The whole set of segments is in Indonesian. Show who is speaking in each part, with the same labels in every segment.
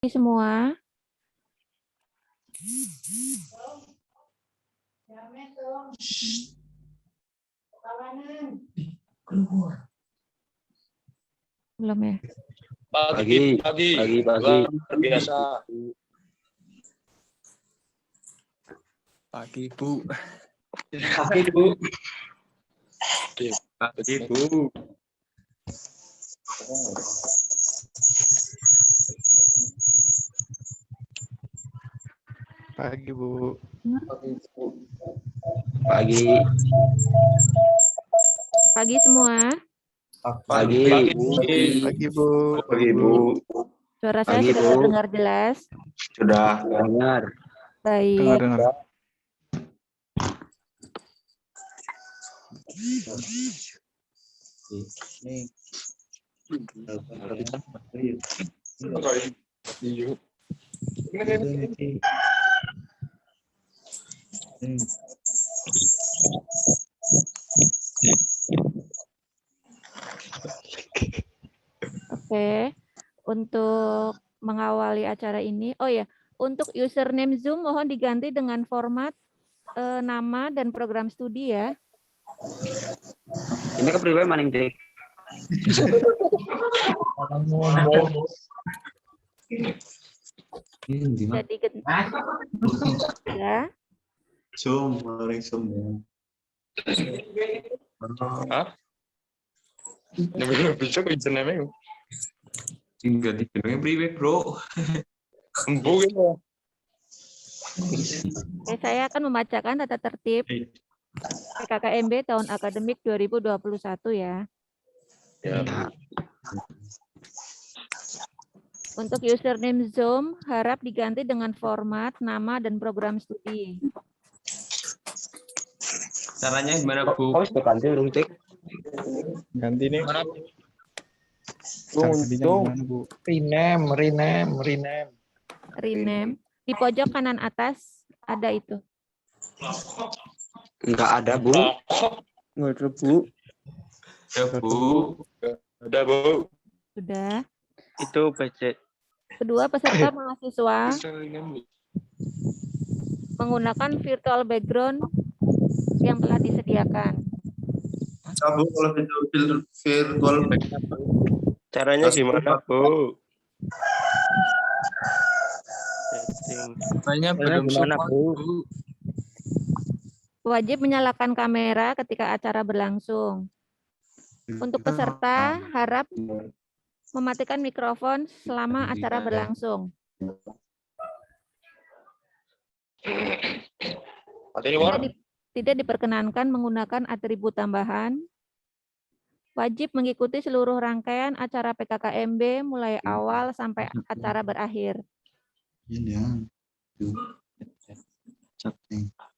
Speaker 1: Semua. Belum ya?
Speaker 2: Pagi. Luar biasa.
Speaker 3: Pagi, Bu.
Speaker 2: Pagi, Bu.
Speaker 3: Pagi, Bu. Pagi, Bu.
Speaker 2: Pagi.
Speaker 1: Pagi semua.
Speaker 2: Pagi.
Speaker 3: Pagi, Bu.
Speaker 2: Pagi, Bu.
Speaker 1: Suara saya
Speaker 2: Pagi,
Speaker 1: sudah
Speaker 2: Bu.
Speaker 1: terdengar jelas.
Speaker 2: Sudah dengar.
Speaker 1: Baik.
Speaker 3: Dengar.
Speaker 1: Oke. Untuk mengawali acara ini, oh ya, untuk username Zoom mohon diganti dengan format nama dan program studi ya.
Speaker 2: Ini ke pribadi maning dik.
Speaker 1: Jadi ya.
Speaker 4: Zoom, maring Zoom.
Speaker 3: Hah? Bisa kok username-nya.
Speaker 4: Tinggal di gedungnya priwet, Bro.
Speaker 3: Bu gitu.
Speaker 1: Oke, saya akan membacakan tata tertib PKKMB tahun akademik 2021 ya.
Speaker 3: Ya.
Speaker 1: Untuk username Zoom harap diganti dengan format nama dan program studi.
Speaker 4: Caranya gimana, Bu?
Speaker 2: Kau sudah ganti urung cek.
Speaker 3: Ganti nih.
Speaker 2: Mana?
Speaker 3: Cara gantinya gimana, Bu?
Speaker 1: Rename di pojok kanan atas ada itu.
Speaker 2: Enggak ada, Bu.
Speaker 3: Nggak ada, Bu.
Speaker 4: Ya, Bu.
Speaker 3: Ada, Bu.
Speaker 1: Sudah.
Speaker 5: Itu budget.
Speaker 1: Kedua, peserta mahasiswa menggunakan virtual background yang telah disediakan.
Speaker 4: Bu, kalau virtual background, Bu.
Speaker 5: Caranya gimana, Bu? Setting.
Speaker 4: Caranya belum
Speaker 5: Gimana,
Speaker 4: support,
Speaker 5: Bu?
Speaker 4: Bu.
Speaker 1: Wajib menyalakan kamera ketika acara berlangsung. Untuk peserta harap mematikan mikrofon selama acara berlangsung. Tidak diperkenankan menggunakan atribut tambahan. Wajib mengikuti seluruh rangkaian acara PKKMB mulai awal sampai acara berakhir.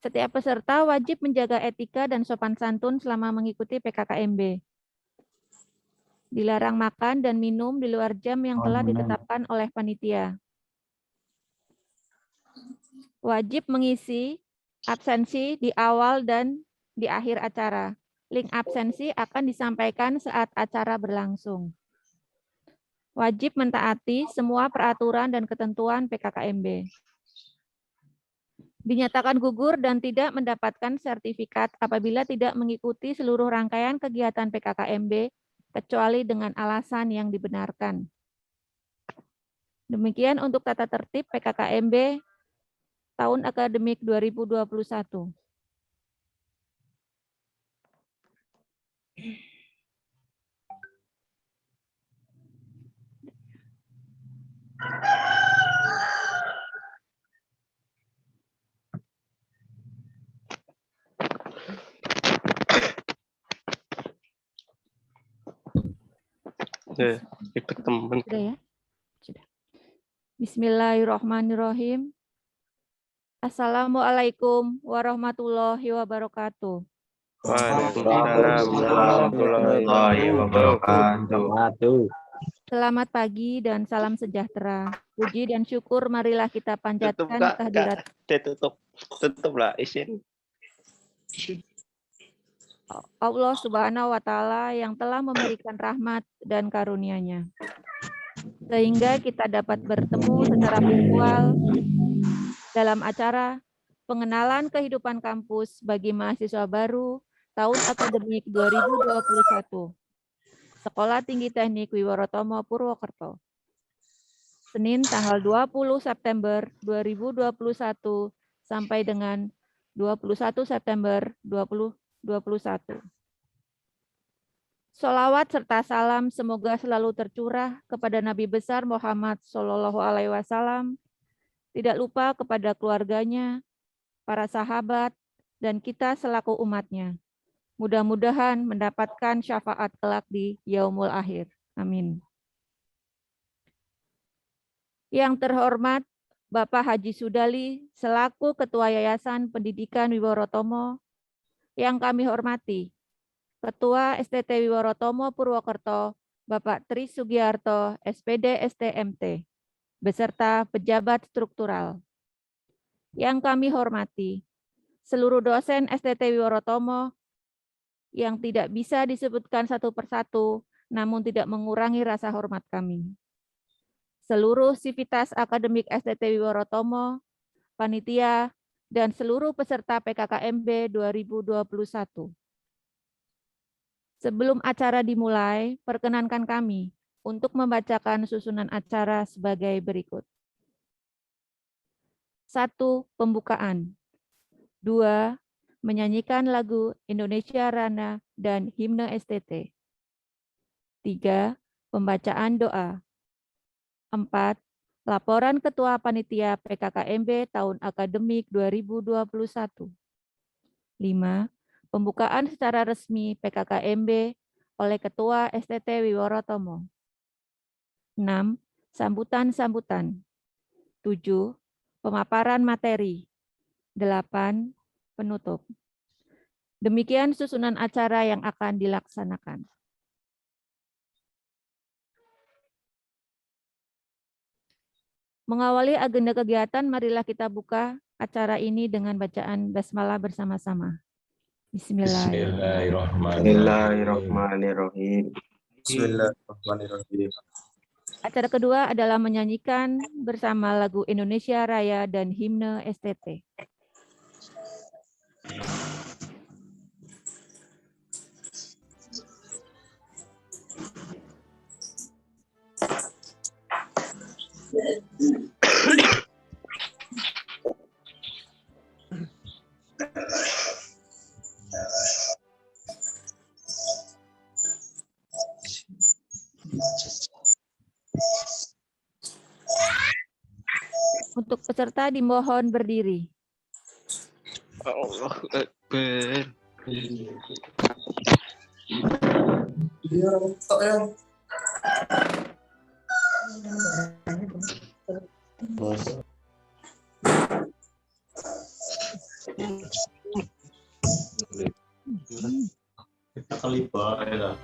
Speaker 1: Setiap peserta wajib menjaga etika dan sopan santun selama mengikuti PKKMB. Dilarang makan dan minum di luar jam yang telah ditetapkan oleh panitia. Wajib mengisi absensi di awal dan di akhir acara. Link absensi akan disampaikan saat acara berlangsung. Wajib mentaati semua peraturan dan ketentuan PKKMB. Dinyatakan gugur dan tidak mendapatkan sertifikat apabila tidak mengikuti seluruh rangkaian kegiatan PKKMB kecuali dengan alasan yang dibenarkan. Demikian untuk tata tertib PKKMB tahun akademik 2021.
Speaker 5: Ikut temen.
Speaker 1: Sudah ya? Sudah. Bismillahirrahmanirrahim. Assalamualaikum warahmatullahi wabarakatuh.
Speaker 5: Waalaikumsalam warahmatullahi wabarakatuh.
Speaker 1: Selamat pagi dan salam sejahtera. Puji dan syukur marilah kita
Speaker 5: Tutup,
Speaker 1: panjatkan
Speaker 5: Kak.
Speaker 1: kehadirat
Speaker 5: Tutup lah, isin.
Speaker 1: Allah Subhanahu wa Ta'ala yang telah memberikan rahmat dan karunia-Nya. sehingga kita dapat bertemu secara virtual dalam acara pengenalan kehidupan kampus bagi mahasiswa baru tahun akademik 2021. Sekolah Tinggi Teknik Wiworotomo Purwokerto. Senin tanggal 20 September 2021 sampai dengan 21 September 2021. Sholawat serta salam semoga selalu tercurah kepada Nabi besar Muhammad Shallallahu Alaihi Wasallam, tidak lupa kepada keluarganya, para sahabat, dan kita selaku umatnya. Mudah-mudahan mendapatkan syafaat kelak di Yaumul Akhir. Amin. Yang terhormat Bapak Haji Sudali selaku Ketua Yayasan Pendidikan Wiworotomo, yang kami hormati Ketua STT Wiworotomo Purwokerto, Bapak Tri Sugiarto, SPD STMT, beserta pejabat struktural. Yang kami hormati seluruh dosen STT Wiworotomo yang tidak bisa disebutkan satu persatu, namun tidak mengurangi rasa hormat kami. Seluruh sivitas akademik STT Wiworotomo, panitia, dan seluruh peserta PKKMB 2021. Sebelum acara dimulai, perkenankan kami untuk membacakan susunan acara sebagai berikut. 1. Pembukaan. 2. Menyanyikan lagu Indonesia Rana dan himne STT. 3. Pembacaan doa. 4. Laporan Ketua Panitia PKKMB tahun akademik 2021. 5. Pembukaan secara resmi PKKMB oleh Ketua STT Wiworotomo. 6. Sambutan-sambutan. 7. Pemaparan materi. 8. Penutup. Demikian susunan acara yang akan dilaksanakan. Mengawali agenda kegiatan, marilah kita buka acara ini dengan bacaan basmalah bersama-sama.
Speaker 2: Bismillahirrahmanirrahim.
Speaker 3: Bismillahirrahmanirrahim.
Speaker 1: Acara kedua adalah menyanyikan bersama lagu Indonesia Raya dan himne STT. Untuk peserta dimohon berdiri.
Speaker 5: Allahu Akbar.
Speaker 4: Kita kali lah.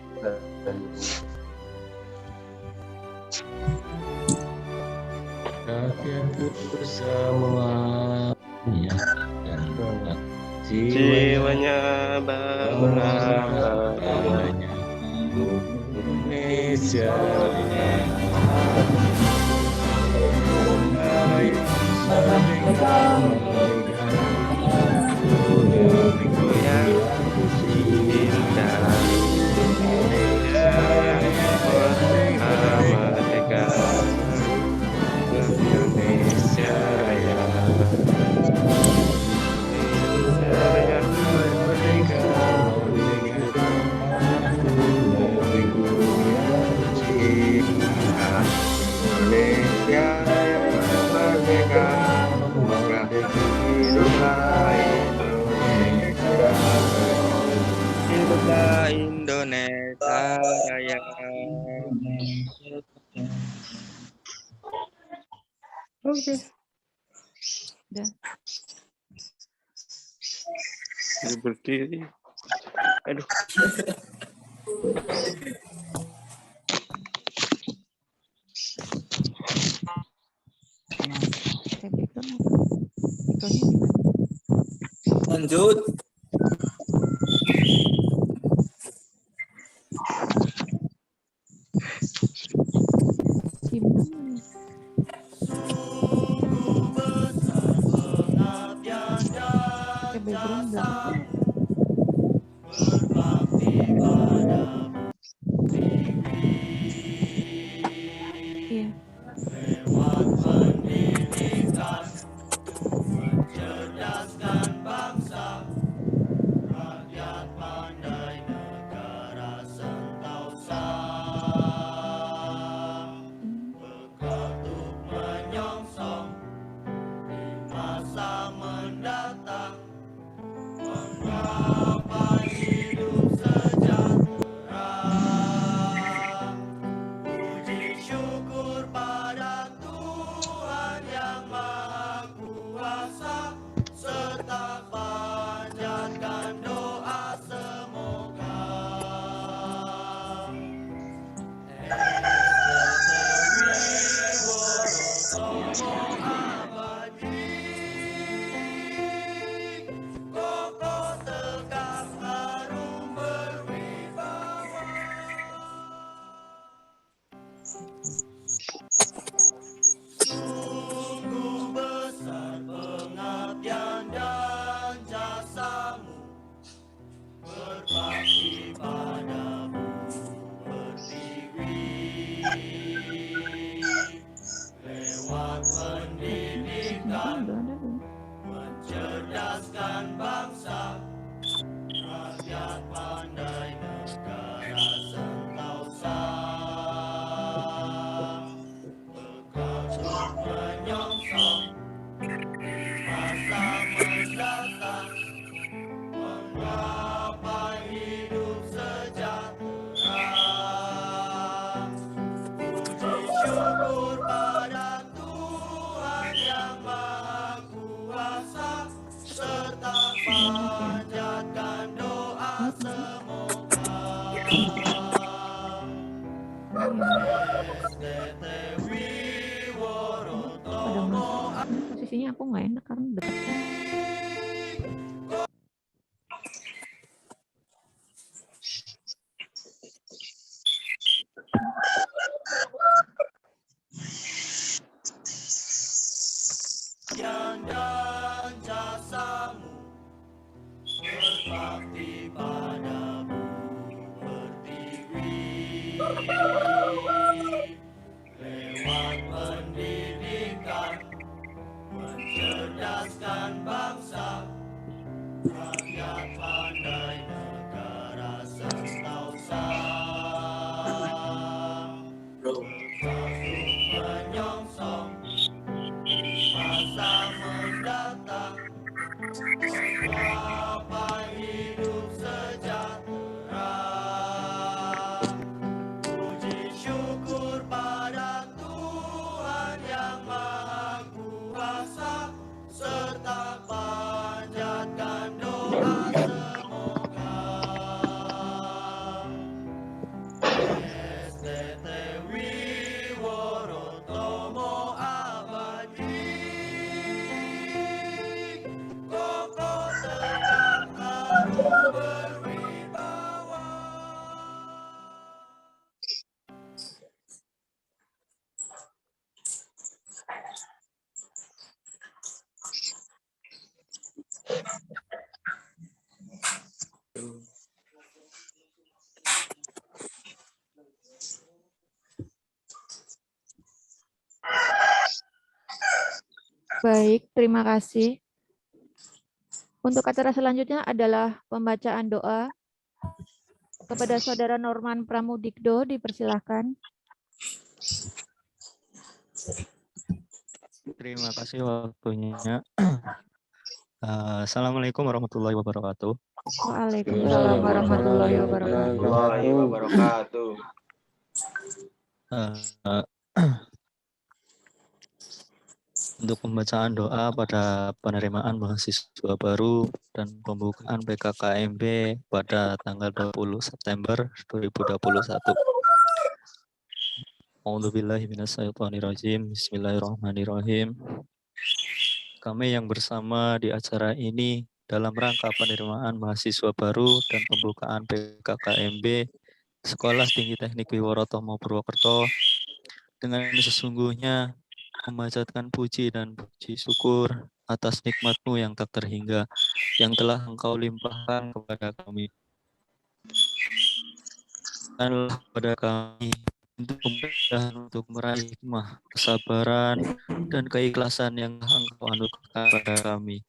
Speaker 6: Rakyatku semuanya dan
Speaker 5: Jiwanya berapa
Speaker 6: banyak Indonesia
Speaker 5: Hiduplah Indonesia Raya. Oke.
Speaker 1: Udah.
Speaker 5: Berdiri. Aduh.
Speaker 3: Lanjut.
Speaker 1: belum belakang. Iya. Simpan udah ada belum? Pada masuk. Ini posisinya aku nggak enak karena dekat. Baik, terima kasih. Untuk acara selanjutnya adalah pembacaan doa. Kepada Saudara Norman Pramudikdo, dipersilahkan.
Speaker 5: Terima kasih waktunya. Assalamualaikum warahmatullahi wabarakatuh.
Speaker 1: Waalaikumsalam warahmatullahi wabarakatuh.
Speaker 2: Warahmatullahi wabarakatuh.
Speaker 5: Eh, Untuk pembacaan doa pada penerimaan mahasiswa baru dan pembukaan PKKMB pada tanggal 20 September 2021. A'udzubillahi minasyaitonirrajim. Bismillahirrahmanirrahim. Kami yang bersama di acara ini dalam rangka penerimaan mahasiswa baru dan pembukaan PKKMB Sekolah Tinggi Teknik Wiworotomo Purwokerto dengan sesungguhnya memanjatkan puji dan puji syukur atas nikmat-Mu yang tak terhingga, yang telah Engkau limpahkan kepada kami. Berikanlah kepada kami untuk kemudahan untuk meraih hikmah, kesabaran, dan keikhlasan yang Engkau anugerahkan pada kami,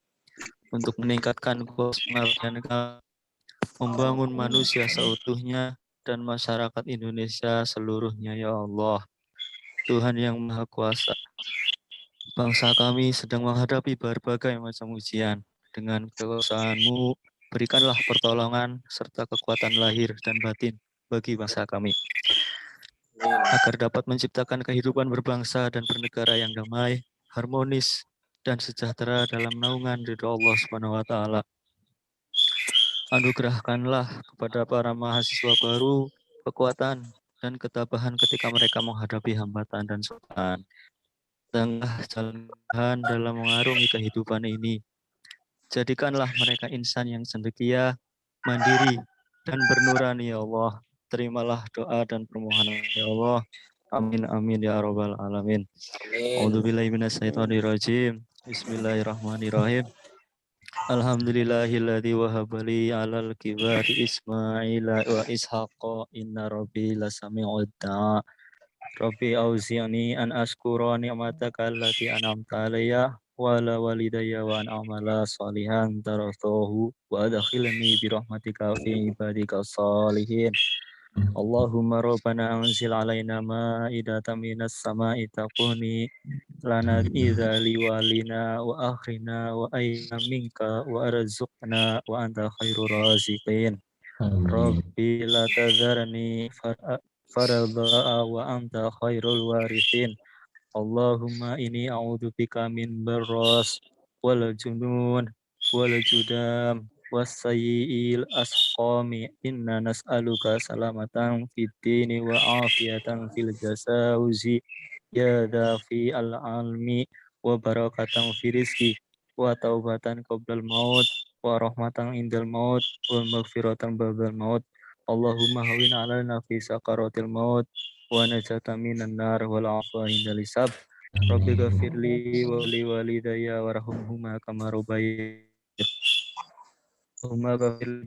Speaker 5: untuk meningkatkan pengabdian kami, membangun manusia seutuhnya, dan masyarakat Indonesia seluruhnya, ya Allah. Tuhan yang Maha Kuasa, bangsa kami sedang menghadapi berbagai macam ujian. Dengan kekuasaan-Mu, berikanlah pertolongan serta kekuatan lahir dan batin bagi bangsa kami, agar dapat menciptakan kehidupan berbangsa dan bernegara yang damai, harmonis, dan sejahtera dalam naungan ridho Allah Subhanahu wa Ta'ala. Anugerahkanlah kepada para mahasiswa baru kekuatan dan ketabahan ketika mereka menghadapi hambatan dan cobaan. Tengah jalan dalam mengarungi kehidupan ini. Jadikanlah mereka insan yang cendekia, mandiri, dan bernurani, ya Allah. Terimalah doa dan permohonan, ya Allah. Amin, amin, ya Rabbal Alamin. A'udzubillahi minasyaitonirrajim. Bismillahirrahmanirrahim. Alhamdulillahilladzi wahabali alal kibari Ismaila wa Ishaqa inna rabbi lasami'ud du'a. Rabbi auzi'ni an ashkura ni'mataka allati an'amta alayya wa ala walidayya wa an a'mala salihan tarathahu wa adkhilni bi rahmatika fi ibadika salihin. Allahumma rabbana anzil alaina ma'idatan minas sama'i taquni lana idza liwalina wa akhrina wa ayyam minka wa arzuqna wa anta khairur raziqin. Rabbi la tadharni farada wa anta khairul warithin. Allahumma inni a'udzubika min barras wal junun wal judam wasayyi'il asqami. Inna nas'aluka salamatan fid dini wa afiyatan fil jasauzi ya dafi al-almi wa barakatan fi rizki wa taubatan qoblal maut wa rahmatan indal maut wa maghfiratan ba'dal maut. Allahumma hawin alaina fi sakaratil maut wa najatan minan nar wal afwa indal hisab. Rabbi ghafirli wa li walidayya warhamhuma kama rabbayani Allahumma ghafir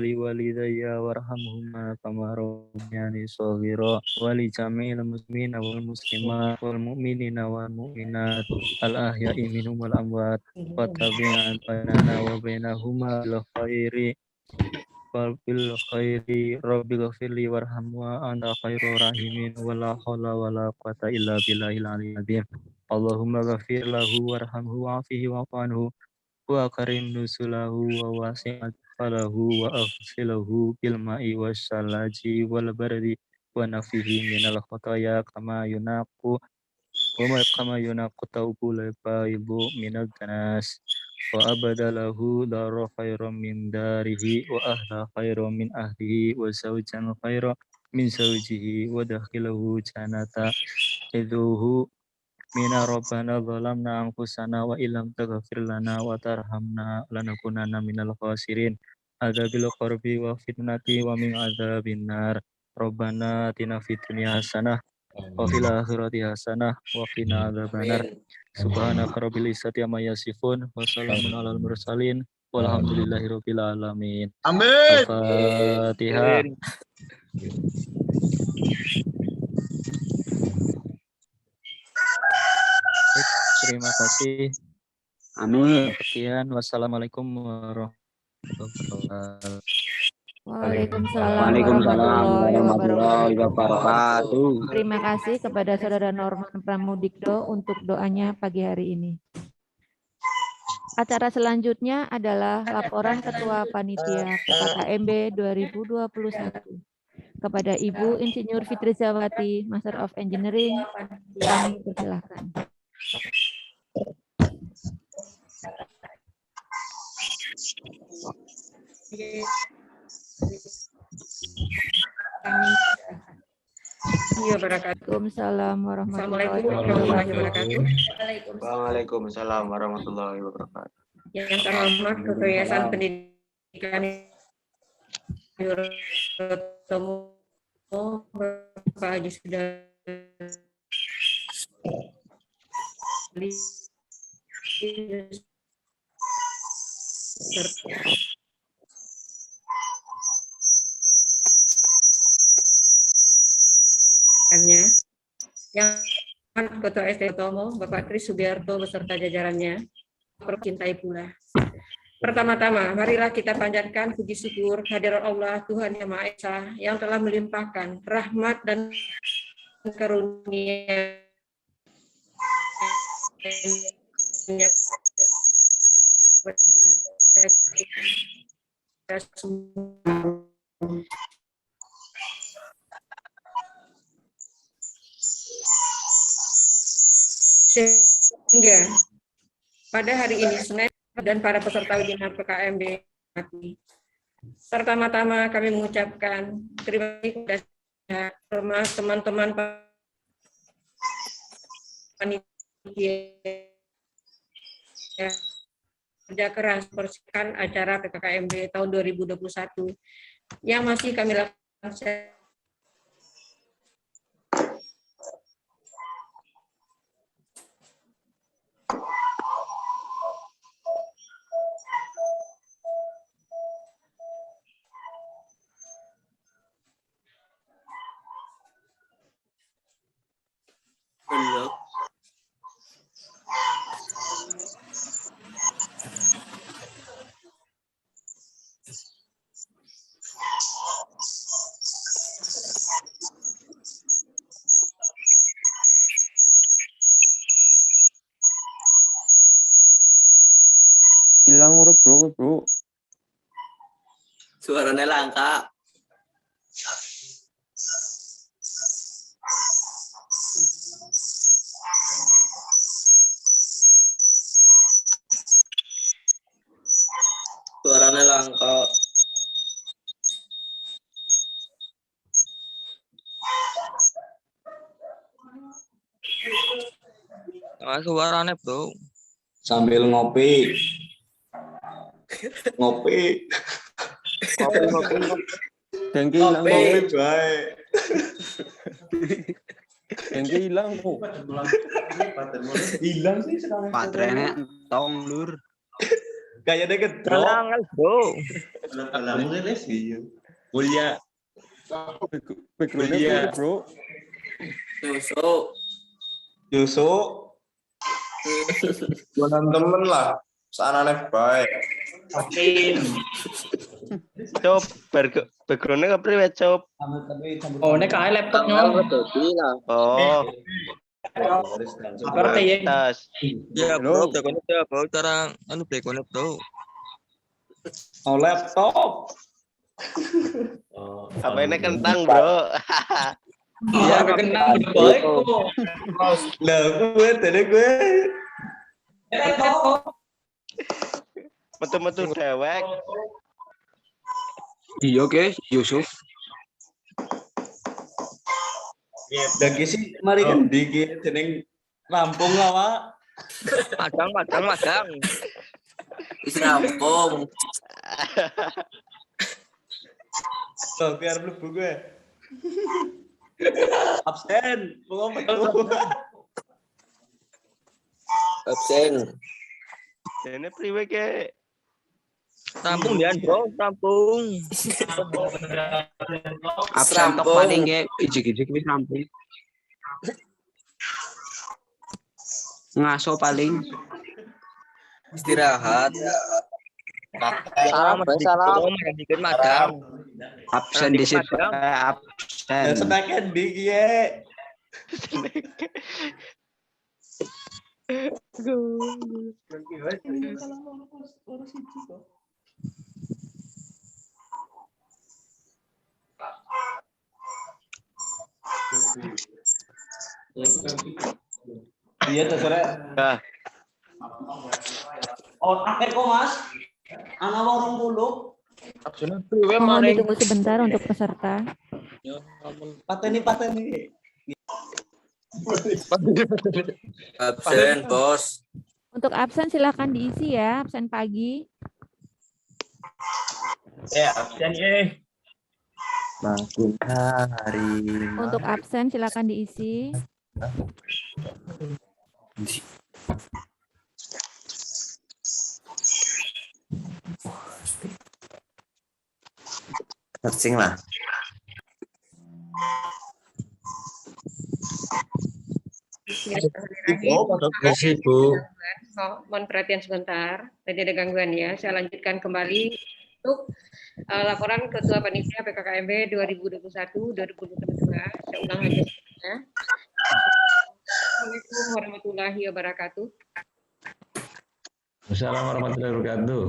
Speaker 5: li walidayya warhamhuma kama rabbayani shaghira wa li jami'il muslimina wal muslimat wal mu'minina wal mu'minat al ahya'i minhum wal amwat wa tabi'an bainana wa bainahuma bil khairi Rabbi ghafirli warhamhu wa anta khairur rahimin wa la haula wa la quwata illa billahil aliyyil azim. Allahumma ghafir lahu warhamhu wa'afihi wa'fu anhu wa karim nusulahu wa wasi'at falahu wa aghsilahu bil ma'i wasyalaji wal bardi wa nafihi minal khataya kama yunaqu taubul baidu minad danas wa abadalahu dara khairan min darihi wa ahla khairan min ahlihi wa zawjan khairan min zawjihi wa dakhilahu jannata idhuhu Mina rabbana zalamna anfusana wa illam taghfir lana wa tarhamna lanakunanna minal khasirin. Adzabil qarbi wa fitnati wa min adzabin nar. Rabbana atina fid dunya hasanah wa fil akhirati hasanah wa qina adzabannar. Subhanaka rabbil izzati amma yasifun wa salamun alal mursalin walhamdulillahi rabbil alamin.
Speaker 3: Amin.
Speaker 5: Al-Fatihah. Terima kasih.
Speaker 6: Amin.
Speaker 5: Sekian. Wassalamualaikum warahmatullahi wabarakatuh.
Speaker 1: Waalaikumsalam
Speaker 6: Waalaikumsalam warahmatullahi
Speaker 1: wabarakatuh.
Speaker 6: wabarakatuh.
Speaker 1: Terima kasih kepada Saudara Norman Pramudikdo untuk doanya pagi hari ini. Acara selanjutnya adalah laporan Ketua Panitia PKKMB 2021 kepada Ibu Insinyur Fitri Zawati, Master of Engineering. Kami persilahkan. Waalaikumsalam warahmatullahi wabarakatuh.
Speaker 2: Waalaikumsalam warahmatullahi wabarakatuh.
Speaker 7: Yang terhormat Ketua Yayasan Pendidikan Yurotomo Bapak Haji Sudarso yang Ketua SD Tomo, Bapak Tri Subiarto beserta jajarannya, percintai pula. Pertama-tama, marilah kita panjatkan puji syukur hadirat Allah Tuhan Yang Maha Esa yang telah melimpahkan rahmat dan karunia sehingga pada hari ini Senin dan para peserta webinar PKMB. Pertama-tama kami mengucapkan terima kasih kepada teman-teman panitia kerja keras persiapan acara PKKMB tahun 2021 yang masih kami lakukan.
Speaker 6: Hilang huruf bro.
Speaker 2: Suaranya langka. Suaranya langka. Suaranya bro.
Speaker 6: Sambil ngopi. Ngopi. Dengki hilang.
Speaker 2: Ngopi baik.
Speaker 6: Dengki hilang kok.
Speaker 4: Hilang sih sekarang.
Speaker 6: Baterainya tong lur.
Speaker 2: Kayaknya gedrok.
Speaker 5: bro.
Speaker 4: Mulai sih.
Speaker 5: Mulia.
Speaker 6: Backgroundnya bro.
Speaker 2: Yusuk. Bukan temen lah. Sanane baik.
Speaker 8: Cop, backgroundnya nggak priwet cop.
Speaker 9: Oh, ini kayak laptopnya.
Speaker 8: Oh,
Speaker 9: Ngerti ya?
Speaker 8: tas.
Speaker 2: Ya bro, backgroundnya bro. Cara anu backgroundnya bro. Oh laptop.
Speaker 8: Apa ini kentang bro?
Speaker 9: Iya, kenal baik kok.
Speaker 2: Lah gue tadi gue.
Speaker 8: Metu-metu dewek.
Speaker 6: Iya guys, Yusuf.
Speaker 2: Lagi sih mari kan dikit jeneng Lampung lah Pak.
Speaker 8: Magang.
Speaker 2: Isi Lampung. Tuh biar mlebu gue. Absen, mau ngomong. Absen.
Speaker 8: Ini priwet ke. Rampung dia bro, rampung.
Speaker 6: Absen tok paling ge ijik-ijik wis rampung. Ngaso paling
Speaker 2: Istirahat.
Speaker 8: Salam. Bikin magang.
Speaker 6: absen di situ. Absen.
Speaker 2: Senakan di ye. Iya terserah. Oh, akhir kok Mas. Anak warung dulu.
Speaker 1: Mohon ditunggu sebentar untuk peserta.
Speaker 2: Pateni.
Speaker 8: Absen bos.
Speaker 1: Untuk absen silakan diisi ya, absen pagi.
Speaker 8: Absen ye.
Speaker 5: Makin hari.
Speaker 1: Untuk absen silakan diisi.
Speaker 3: Searching lah.
Speaker 7: Bismillahirrahmanirrahim. Mohon perhatian sebentar. Tadi ada gangguan ya. Saya lanjutkan kembali untuk laporan Ketua Panitia PKKMB 2021-2022. Saya ulang lagi. Ya. Assalamualaikum warahmatullahi wabarakatuh.
Speaker 10: Assalamualaikum warahmatullahi wabarakatuh.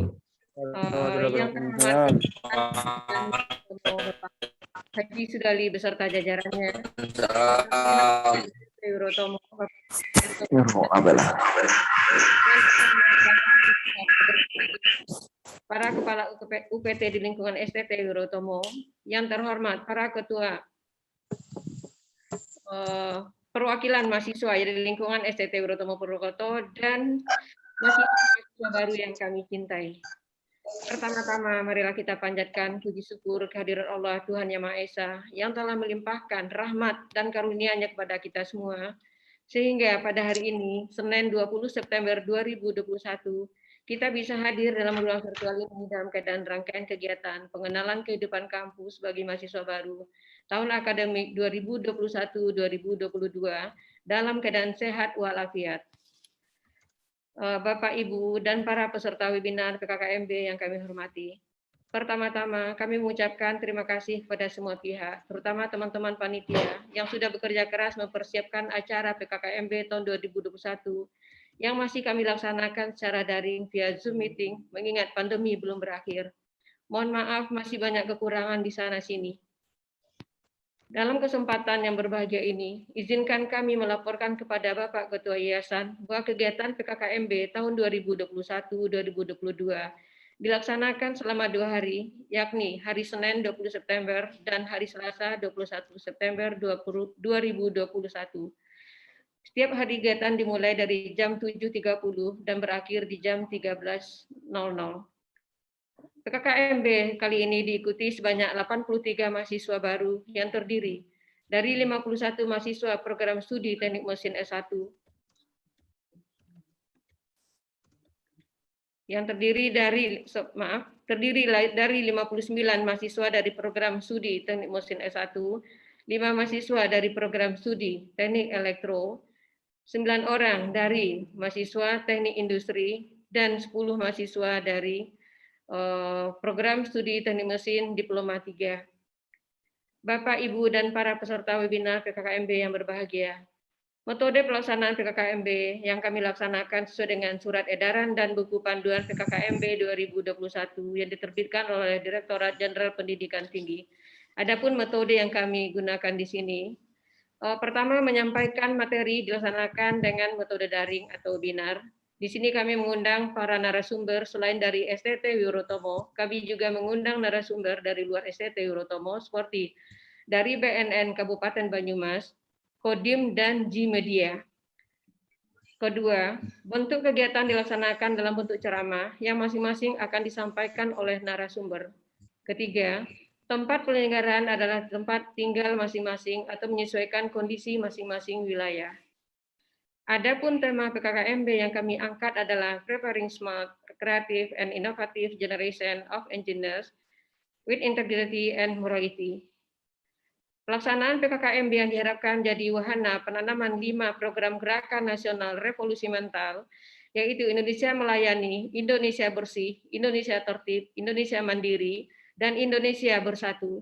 Speaker 7: Yang terhormat Haji Sudali beserta jajarannya. Eurotomo. Para kepala UPT di lingkungan STT Eurotomo, yang terhormat para ketua perwakilan mahasiswa di lingkungan STT Eurotomo Purwokerto dan mahasiswa baru yang kami cintai. Pertama-tama, marilah kita panjatkan puji syukur kehadiran Allah Tuhan Yang Maha Esa yang telah melimpahkan rahmat dan karunia-Nya kepada kita semua, sehingga pada hari ini, Senin 20 September 2021, kita bisa hadir dalam ruang virtual ini dalam keadaan rangkaian kegiatan pengenalan kehidupan kampus bagi mahasiswa baru tahun akademik 2021-2022 dalam keadaan sehat walafiat. Bapak, Ibu, dan para peserta webinar PKKMB yang kami hormati. Pertama-tama, kami mengucapkan terima kasih kepada semua pihak, terutama teman-teman panitia yang sudah bekerja keras mempersiapkan acara PKKMB tahun 2021 yang masih kami laksanakan secara daring via Zoom meeting, mengingat pandemi belum berakhir. Mohon maaf, masih banyak kekurangan di sana-sini. Dalam kesempatan yang berbahagia ini, izinkan kami melaporkan kepada Bapak Ketua Yayasan bahwa kegiatan PKKMB tahun 2021-2022 dilaksanakan selama 2 hari, yakni hari Senin 20 September dan hari Selasa 21 September 2021. Setiap hari kegiatan dimulai dari jam 7.30 dan berakhir di jam 13.00. PKKMB kali ini diikuti sebanyak 83 mahasiswa baru yang terdiri dari 51 mahasiswa program studi Teknik Mesin S1, yang terdiri dari 59 mahasiswa dari program studi Teknik Mesin S1, 5 mahasiswa dari program studi Teknik Elektro, 9 orang dari mahasiswa Teknik Industri, dan 10 mahasiswa dari program studi Teknik Mesin Diploma 3. Bapak, Ibu, dan para peserta webinar PKKMB yang berbahagia, metode pelaksanaan PKKMB yang kami laksanakan sesuai dengan surat edaran dan buku panduan PKKMB 2021 yang diterbitkan oleh Direktorat Jenderal Pendidikan Tinggi. Adapun metode yang kami gunakan di sini, pertama, menyampaikan materi dilaksanakan dengan metode daring atau webinar. Di sini kami mengundang para narasumber selain dari STT Eurotomo, kami juga mengundang narasumber dari luar STT Eurotomo seperti dari BNN Kabupaten Banyumas, Kodim, dan G-Media. Kedua, bentuk kegiatan dilaksanakan dalam bentuk ceramah yang masing-masing akan disampaikan oleh narasumber. Ketiga, tempat penyelenggaraan adalah tempat tinggal masing-masing atau menyesuaikan kondisi masing-masing wilayah. Adapun tema PKKMB yang kami angkat adalah Preparing Smart, Creative, and Innovative Generation of Engineers with Integrity and Morality. Pelaksanaan PKKMB yang diharapkan jadi wahana penanaman 5 program gerakan nasional revolusi mental, yaitu Indonesia Melayani, Indonesia Bersih, Indonesia Tertib, Indonesia Mandiri, dan Indonesia Bersatu.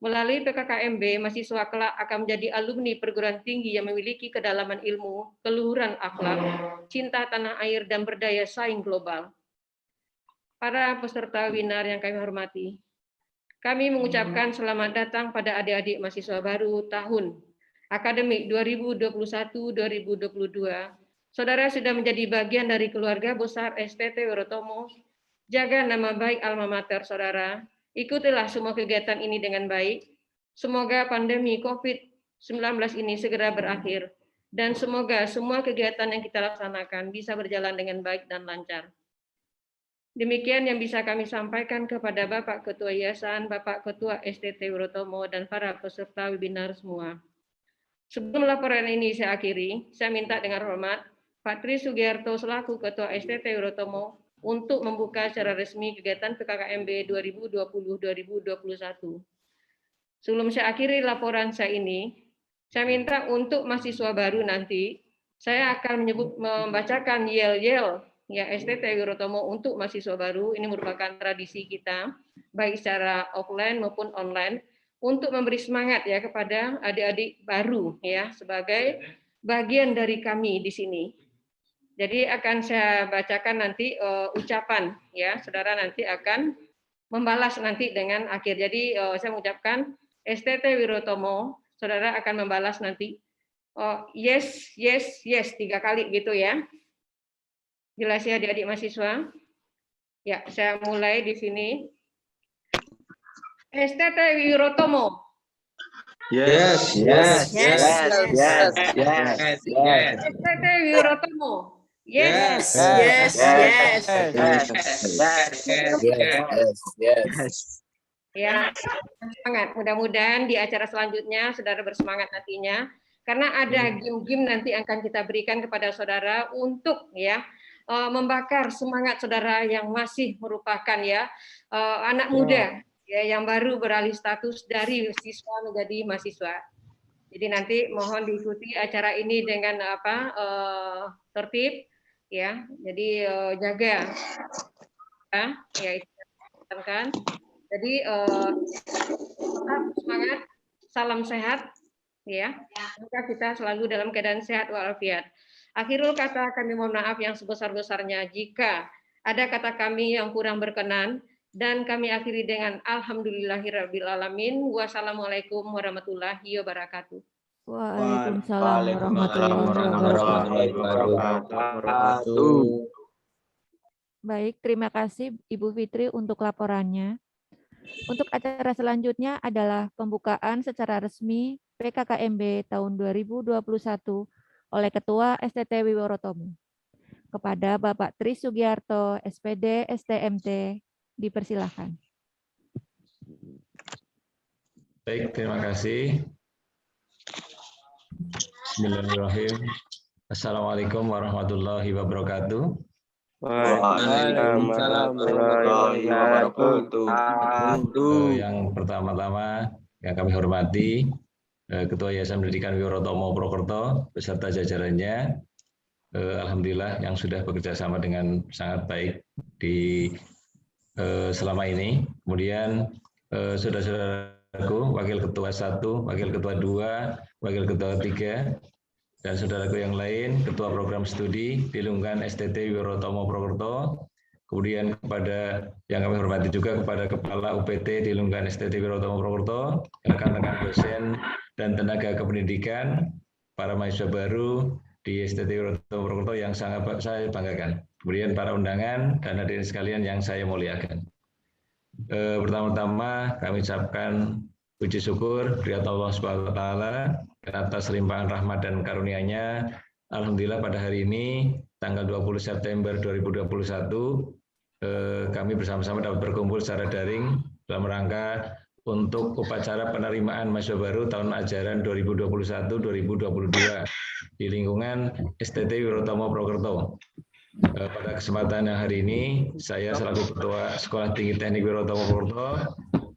Speaker 7: Melalui PKKMB, mahasiswa kelak akan menjadi alumni perguruan tinggi yang memiliki kedalaman ilmu, keluhuran akhlak, cinta tanah air, dan berdaya saing global. Para peserta webinar yang kami hormati, kami mengucapkan selamat datang pada adik-adik mahasiswa baru tahun akademik 2021-2022. Saudara sudah menjadi bagian dari keluarga besar STT Eurotomo. Jaga nama baik alma mater saudara. Ikutilah semua kegiatan ini dengan baik. Semoga pandemi COVID-19 ini segera berakhir. Dan semoga semua kegiatan yang kita laksanakan bisa berjalan dengan baik dan lancar. Demikian yang bisa kami sampaikan kepada Bapak Ketua Yayasan, Bapak Ketua STT Eurotomo, dan para peserta webinar semua. Sebelum laporan ini saya akhiri, saya minta dengan hormat Pak Tri Sugiarto selaku Ketua STT Wirotomo untuk membuka secara resmi kegiatan PKKMB 2020-2021. Sebelum saya akhiri laporan saya ini, saya minta untuk mahasiswa baru nanti, saya akan membacakan yel-yel ya STT Wirotomo untuk mahasiswa baru. Ini merupakan tradisi kita, baik secara offline maupun online, untuk memberi semangat ya kepada adik-adik baru ya sebagai bagian dari kami di sini. Jadi akan saya bacakan nanti ucapan ya, saudara nanti akan membalas nanti dengan akhir. Jadi saya mengucapkan STT Wirotomo, saudara akan membalas nanti yes, yes, yes 3 kali gitu ya. Jelas ya adik-adik mahasiswa? Ya, saya mulai di sini. STT Wirotomo.
Speaker 3: Yes.
Speaker 6: Yes.
Speaker 7: STT Wirotomo. Yes. Ya, semangat. Mudah-mudahan di acara selanjutnya saudara bersemangat nantinya, karena ada game-game nanti akan kita berikan kepada saudara untuk ya membakar semangat saudara yang masih merupakan ya anak muda ya yang baru beralih status dari siswa menjadi mahasiswa. Jadi nanti mohon diikuti acara ini dengan tertib ya. Jadi jaga ya itu kan. Jadi semangat, salam sehat, ya. Semoga kita selalu dalam keadaan sehat walafiat. Akhirul kata kami mohon maaf yang sebesar-besarnya jika ada kata kami yang kurang berkenan dan kami akhiri dengan alhamdulillahirabbil alamin. Wassalamualaikum warahmatullahi wabarakatuh.
Speaker 1: Waalaikumsalam warahmatullahi wabarakatuh. Baik, terima kasih Ibu Fitri untuk laporannya. Untuk acara selanjutnya adalah pembukaan secara resmi PKKMB tahun 2021 oleh Ketua STT Wirotomo. Kepada Bapak Tri Sugiarto, SPD STMT, dipersilakan.
Speaker 10: Baik, terima kasih. Bismillahirrahmanirrahim. Assalamualaikum warahmatullahi wabarakatuh.
Speaker 8: Waalaikumsalam warahmatullahi wabarakatuh.
Speaker 10: Yang pertama-tama yang kami hormati Ketua Yayasan Pendidikan Wirotomo Purwokerto beserta jajarannya, alhamdulillah yang sudah bekerja sama dengan sangat baik di selama ini. Kemudian saudara-saudaraku, Wakil Ketua 1, Wakil Ketua 2, Wakil Ketua 3, dan saudaraku yang lain, Ketua Program Studi di lingkungan STT Wirotomo Purwokerto, kemudian kepada yang kami hormati juga kepada Kepala UPT di lingkungan STT Wirotomo Purwokerto, rekan-rekan dosen dan tenaga kependidikan, para mahasiswa baru di STT Wirotomo Purwokerto yang sangat saya banggakan. Kemudian para undangan dan hadirin sekalian yang saya muliakan. Pertama-tama kami ucapkan puji syukur kepada Allah Subhanahu wa taala atas limpahan rahmat dan karunia-Nya. Alhamdulillah pada hari ini tanggal 20 September 2021 kami bersama-sama dapat berkumpul secara daring dalam rangka untuk upacara penerimaan mahasiswa baru tahun ajaran 2021-2022 di lingkungan STT Wirotomo Purwokerto. Pada kesempatan yang hari ini, saya selaku Ketua Sekolah Tinggi Teknik Wirotomo Purwokerto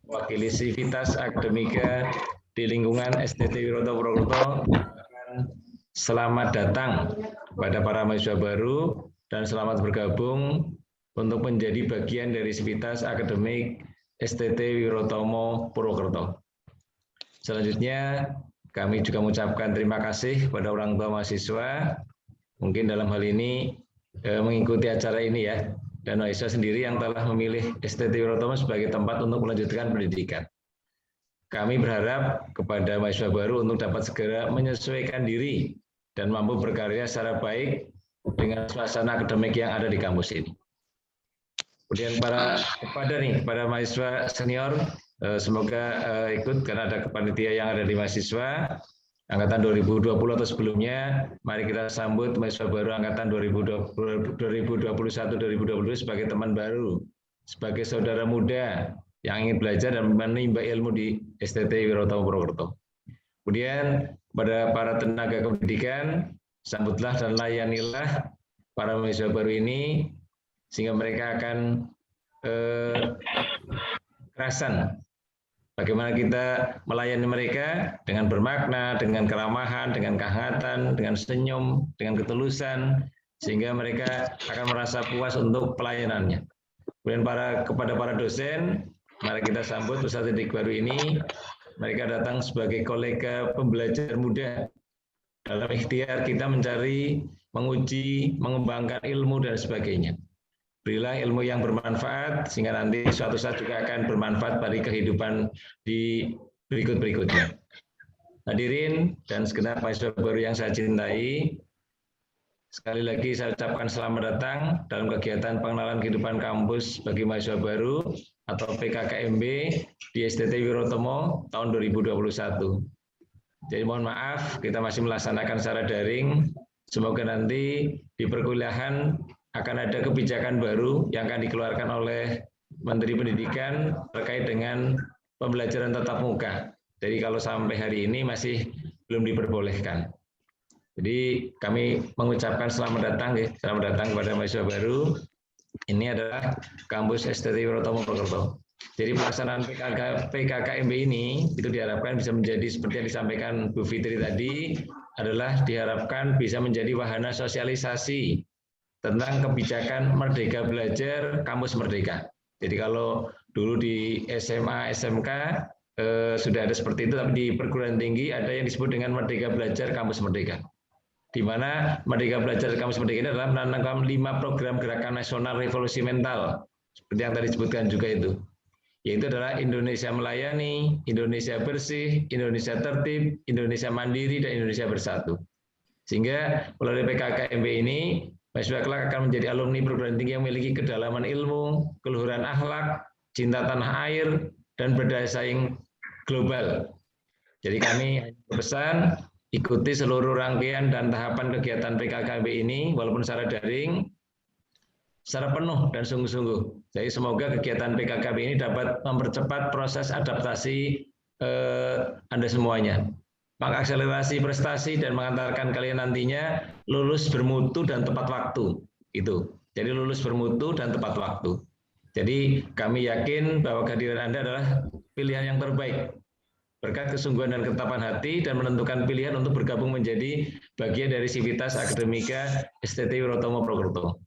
Speaker 10: mewakili Sivitas Akademika di lingkungan STT Wirotomo Purwokerto selamat datang kepada para mahasiswa baru dan selamat bergabung untuk menjadi bagian dari Sivitas Akademik STT Wirotomo Purwokerto. Selanjutnya, kami juga mengucapkan terima kasih kepada orang tua mahasiswa, mungkin dalam hal ini mengikuti acara ini ya, dan mahasiswa sendiri yang telah memilih STT Wirotomo sebagai tempat untuk melanjutkan pendidikan. Kami berharap kepada mahasiswa baru untuk dapat segera menyesuaikan diri dan mampu berkarya secara baik dengan suasana akademik yang ada di kampus ini. Kemudian kepada mahasiswa senior, semoga ikut karena ada kepanitia yang ada di mahasiswa angkatan 2020 atau sebelumnya. Mari kita sambut mahasiswa baru angkatan 2021-2022 sebagai teman baru, sebagai saudara muda yang ingin belajar dan menimba ilmu di STT Wirotomo Purwokerto. Kemudian pada para tenaga pendidikan, sambutlah dan layanilah para mahasiswa baru ini sehingga mereka akan kerasan bagaimana kita melayani mereka dengan bermakna, dengan keramahan, dengan kehangatan, dengan senyum, dengan ketulusan, sehingga mereka akan merasa puas untuk pelayanannya. Kemudian kepada para dosen, mari kita sambut peserta didik baru ini. Mereka datang sebagai kolega pembelajar muda. Dalam ikhtiar kita mencari, menguji, mengembangkan ilmu dan sebagainya. Berilah ilmu yang bermanfaat sehingga nanti suatu saat juga akan bermanfaat bagi kehidupan di berikut-berikutnya. Hadirin dan segenap mahasiswa baru yang saya cintai, sekali lagi saya ucapkan selamat datang dalam kegiatan pengenalan kehidupan kampus bagi mahasiswa baru atau PKKMB di STT Wirotomo tahun 2021. Jadi mohon maaf, kita masih melaksanakan secara daring. Semoga nanti di perkuliahan akan ada kebijakan baru yang akan dikeluarkan oleh Menteri Pendidikan terkait dengan pembelajaran tatap muka. Jadi kalau sampai hari ini masih belum diperbolehkan. Jadi kami mengucapkan selamat datang kepada mahasiswa baru. Ini adalah kampus STT Wirotomo Purwokerto. Jadi pelaksanaan PKKMB ini itu diharapkan bisa menjadi seperti yang disampaikan Bu Fitri tadi, adalah diharapkan bisa menjadi wahana sosialisasi tentang kebijakan Merdeka Belajar Kampus Merdeka. Jadi kalau dulu di SMA, SMK sudah ada seperti itu, tapi di perguruan tinggi ada yang disebut dengan Merdeka Belajar Kampus Merdeka. Di mana Merdeka Belajar Kampus Merdeka ini adalah menanamkan 5 program gerakan nasional revolusi mental, seperti yang tadi disebutkan juga itu. Yaitu adalah Indonesia Melayani, Indonesia Bersih, Indonesia Tertib, Indonesia Mandiri, dan Indonesia Bersatu. Sehingga melalui PKKMB ini, mahasiswa kelak akan menjadi alumni perguruan tinggi yang memiliki kedalaman ilmu, keluhuran akhlak, cinta tanah air, dan berdaya saing global. Jadi kami berpesan, ikuti seluruh rangkaian dan tahapan kegiatan PKKMB ini, walaupun secara daring, secara penuh dan sungguh-sungguh. Jadi semoga kegiatan PKKMB ini dapat mempercepat proses adaptasi Anda semuanya, mengakselerasi prestasi dan mengantarkan kalian nantinya lulus bermutu dan tepat waktu. Itu. Jadi lulus bermutu dan tepat waktu. Jadi kami yakin bahwa kehadiran Anda adalah pilihan yang terbaik berkat kesungguhan dan ketetapan hati dan menentukan pilihan untuk bergabung menjadi bagian dari Sivitas Akademika STT Wirotomo Purwokerto.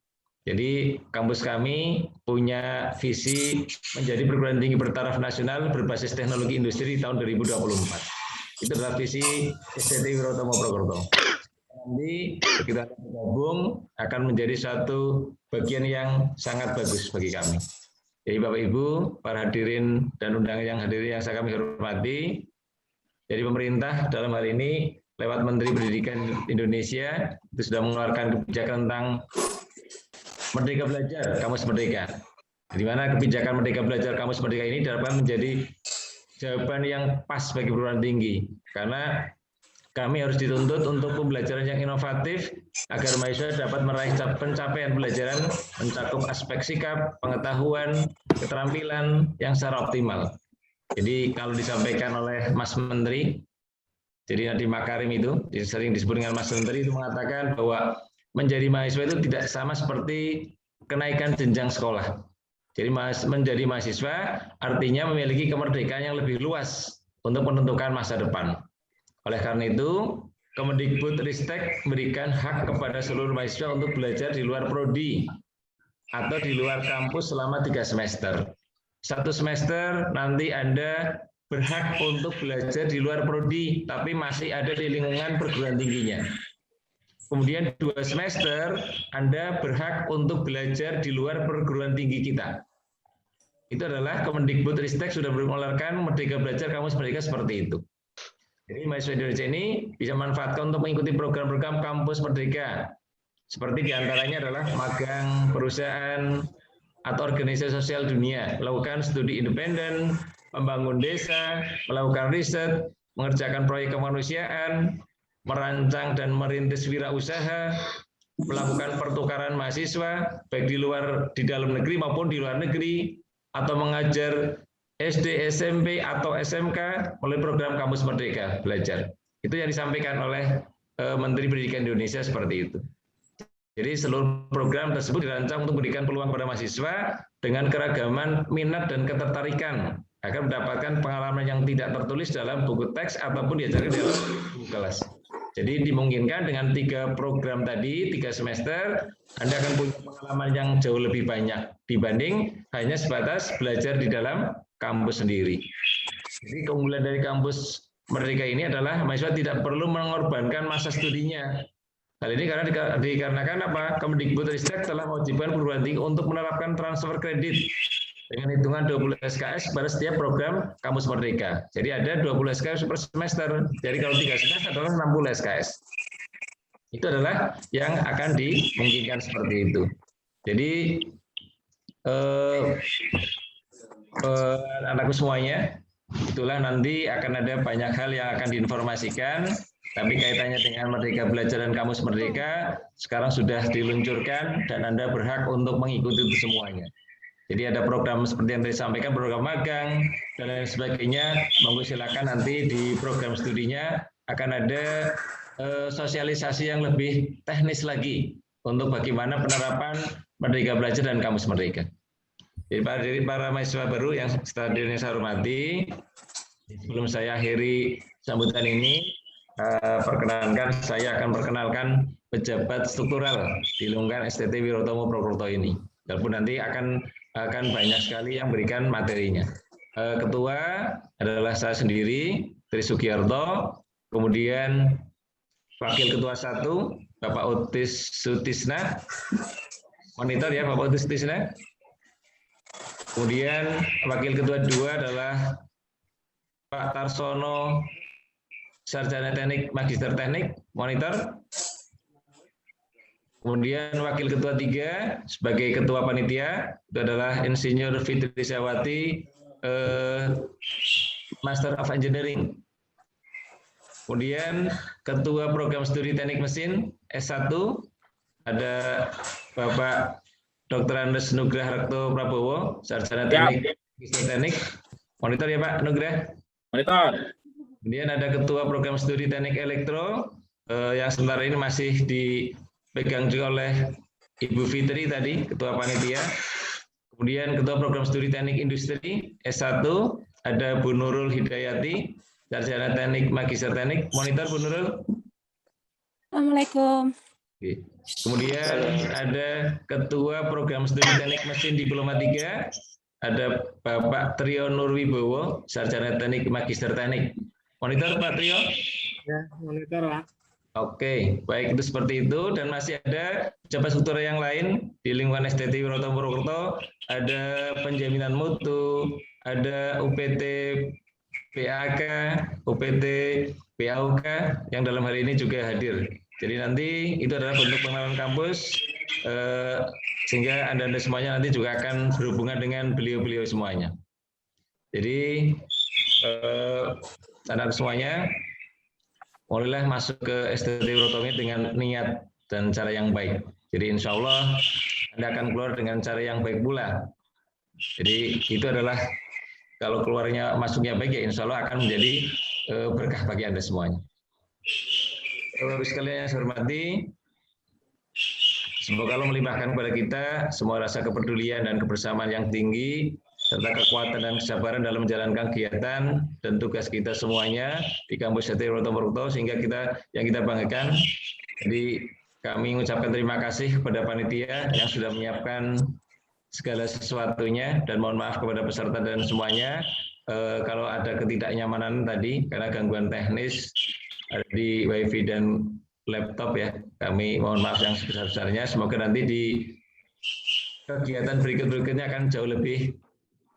Speaker 10: Jadi kampus kami punya visi menjadi perguruan tinggi bertaraf nasional berbasis teknologi industri di tahun 2024. Itu adalah visi STT Wirotomo Purwokerto. Nanti kita bergabung akan menjadi satu bagian yang sangat bagus bagi kami. Jadi Bapak Ibu, para hadirin dan undangan yang hadirin yang kami hormati, dari pemerintah dalam hal ini lewat Menteri Pendidikan Indonesia itu sudah mengeluarkan kebijakan tentang Merdeka Belajar Kampus Merdeka. Di mana kebijakan Merdeka Belajar Kampus Merdeka ini diharapkan menjadi jawaban yang pas bagi perguruan tinggi. Karena kami harus dituntut untuk pembelajaran yang inovatif agar mahasiswa dapat meraih pencapaian pembelajaran mencakup aspek sikap, pengetahuan, keterampilan yang secara optimal. Jadi kalau disampaikan oleh Mas Menteri, jadi Nadiem Makarim itu sering disebut dengan Mas Menteri itu mengatakan bahwa menjadi mahasiswa itu tidak sama seperti kenaikan jenjang sekolah. Jadi menjadi mahasiswa artinya memiliki kemerdekaan yang lebih luas untuk menentukan masa depan. Oleh karena itu, Kemendikbudristek memberikan hak kepada seluruh mahasiswa untuk belajar di luar prodi atau di luar kampus selama 3 semester. 1 semester nanti Anda berhak untuk belajar di luar prodi, tapi masih ada di lingkungan perguruan tingginya. Kemudian 2 semester Anda berhak untuk belajar di luar perguruan tinggi kita. Itu adalah Kemendikbudristek sudah mengeluarkan Merdeka Belajar Kampus Merdeka seperti itu. Jadi mahasiswa Indonesia ini bisa manfaatkan untuk mengikuti program-program Kampus Merdeka. Seperti diantaranya adalah magang perusahaan atau organisasi sosial dunia, melakukan studi independen, membangun desa, melakukan riset, mengerjakan proyek kemanusiaan, merancang dan merintis wirausaha, melakukan pertukaran mahasiswa baik di dalam negeri maupun di luar negeri, atau mengajar SD, SMP atau SMK melalui program Kampus Merdeka Belajar. Itu yang disampaikan oleh Menteri Pendidikan Indonesia seperti itu. Jadi seluruh program tersebut dirancang untuk memberikan peluang kepada mahasiswa dengan keragaman minat dan ketertarikan agar mendapatkan pengalaman yang tidak tertulis dalam buku teks ataupun diajarkan dalam buku kelas. Jadi dimungkinkan dengan 3 program tadi, 3 semester, Anda akan punya pengalaman yang jauh lebih banyak dibanding hanya sebatas belajar di dalam kampus sendiri. Jadi keunggulan dari kampus Merdeka ini adalah mahasiswa tidak perlu mengorbankan masa studinya. Hal ini karena dikarenakan apa? Kemendikbudristek telah mewajibkan perguruan tinggi untuk menerapkan transfer kredit dengan hitungan 20 SKS pada setiap program kampus Merdeka. Jadi ada 20 SKS per semester. Jadi kalau 3 semester adalah 60 SKS. Itu adalah yang akan dimungkinkan seperti itu. Jadi anakku semuanya, itulah nanti akan ada banyak hal yang akan diinformasikan. Tapi kaitannya dengan Merdeka Belajar dan Kamus Merdeka sekarang sudah diluncurkan dan Anda berhak untuk mengikuti itu semuanya. Jadi ada program seperti yang tadi disampaikan, program magang dan lain sebagainya. Monggo silakan nanti di program studinya akan ada sosialisasi yang lebih teknis lagi untuk bagaimana penerapan Merdeka Belajar dan Kamus Merdeka. Jadi para mahasiswa baru yang saya hormati, sebelum saya akhiri sambutan ini, perkenankan saya akan perkenalkan pejabat struktural di lingkungan STT Wirotomo Purwokerto ini. Walaupun nanti akan banyak sekali yang berikan materinya. Ketua adalah saya sendiri, Tri Sugiarto, kemudian Wakil Ketua 1, Bapak Utis Sutisna, monitor ya Bapak Utis Sutisna. Kemudian Wakil Ketua 2 adalah Pak Tarsono, Sarjana Teknik, Magister Teknik, monitor. Kemudian Wakil Ketua 3 sebagai Ketua Panitia itu adalah Insinyur Fitri Syawati, Master of Engineering. Kemudian Ketua Program Studi Teknik Mesin S1 ada Bapak Dr. Andes Nugrah Rekto Prabowo, Sarjana Teknik, Magister Teknik. Monitor ya Pak Nugrah.
Speaker 9: Monitor.
Speaker 10: Kemudian ada Ketua Program Studi Teknik Elektro yang sementara ini masih dipegang juga oleh Ibu Fitri tadi, Ketua Panitia. Kemudian Ketua Program Studi Teknik Industri S1 ada Bu Nurul Hidayati, Sarjana Teknik Magister Teknik. Monitor Bu Nurul.
Speaker 11: Assalamualaikum.
Speaker 10: Oke. Kemudian ada Ketua Program Studi Teknik Mesin Diploma 3 ada Bapak Trio Nurwibowo, Sarjana Teknik Magister Teknik. Monitor Pak Trio?
Speaker 9: Ya, monitor Pak.
Speaker 10: Oke, baik itu seperti itu dan masih ada pejabat struktural yang lain di lingkungan STT Wirotomo Purwokerto, ada penjaminan mutu, ada UPT PAK, UPT PAUK yang dalam hari ini juga hadir. Jadi nanti itu adalah bentuk pengenalan kampus sehingga Anda semuanya nanti juga akan berhubungan dengan beliau-beliau semuanya. Jadi anak semuanya, mulailah masuk ke STT Wirotomo dengan niat dan cara yang baik. Jadi insya Allah Anda akan keluar dengan cara yang baik pula. Jadi itu adalah kalau keluarnya masuknya baik ya insya Allah akan menjadi berkah bagi Anda semuanya. Bapak sekalian yang saya hormati, semoga Allah melimpahkan kepada kita semua rasa kepedulian dan kebersamaan yang tinggi serta kekuatan dan kesabaran dalam menjalankan kegiatan dan tugas kita semuanya di kampus STT Wirotomo Purwokerto sehingga yang kita banggakan. Jadi kami mengucapkan terima kasih kepada panitia yang sudah menyiapkan segala sesuatunya dan mohon maaf kepada peserta dan semuanya kalau ada ketidaknyamanan tadi karena gangguan teknis ada di wifi dan laptop ya. Kami mohon maaf yang sebesar-besarnya. Semoga nanti di kegiatan berikut-berikutnya akan jauh lebih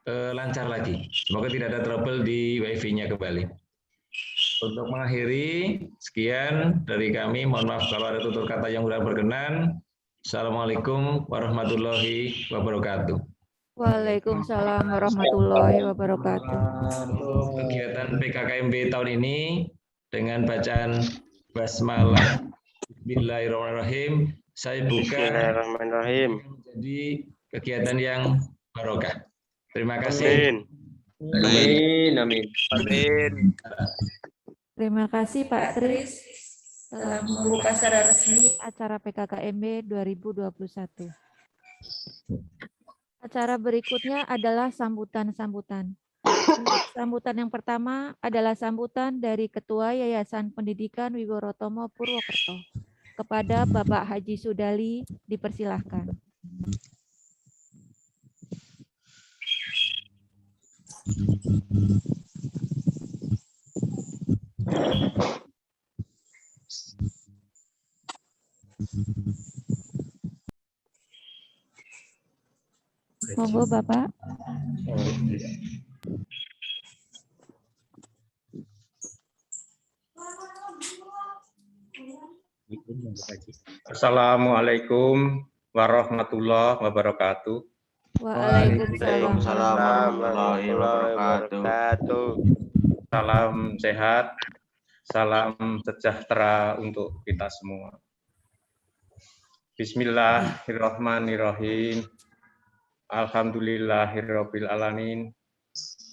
Speaker 10: lancar lagi. Semoga tidak ada trouble di wifi-nya kembali. Untuk mengakhiri, sekian dari kami. Mohon maaf kalau ada tutur kata yang kurang berkenan. Assalamualaikum warahmatullahi wabarakatuh.
Speaker 1: Waalaikumsalam warahmatullahi wabarakatuh.
Speaker 10: Kegiatan PKKMB tahun ini dengan bacaan basmalah Bismillahirrahmanirrahim saya buka jadi kegiatan yang barokah. Terima kasih.
Speaker 8: Amin. Amin.
Speaker 1: Terima kasih Pak Tris.
Speaker 7: telah membuka secara resmi
Speaker 1: acara PKKMB 2021. Acara berikutnya adalah sambutan-sambutan. Untuk sambutan yang pertama adalah sambutan dari Ketua Yayasan Pendidikan Wiworotomo Purwokerto. Kepada Bapak Haji Sudali, dipersilahkan. Monggo Bapak.
Speaker 9: Assalamualaikum warahmatullahi wabarakatuh.
Speaker 1: Waalaikumsalam.
Speaker 3: warahmatullahi wabarakatuh.
Speaker 9: Salam sehat, salam sejahtera untuk kita semua. Bismillahirrahmanirrahim. Alhamdulillahirabbil alamin.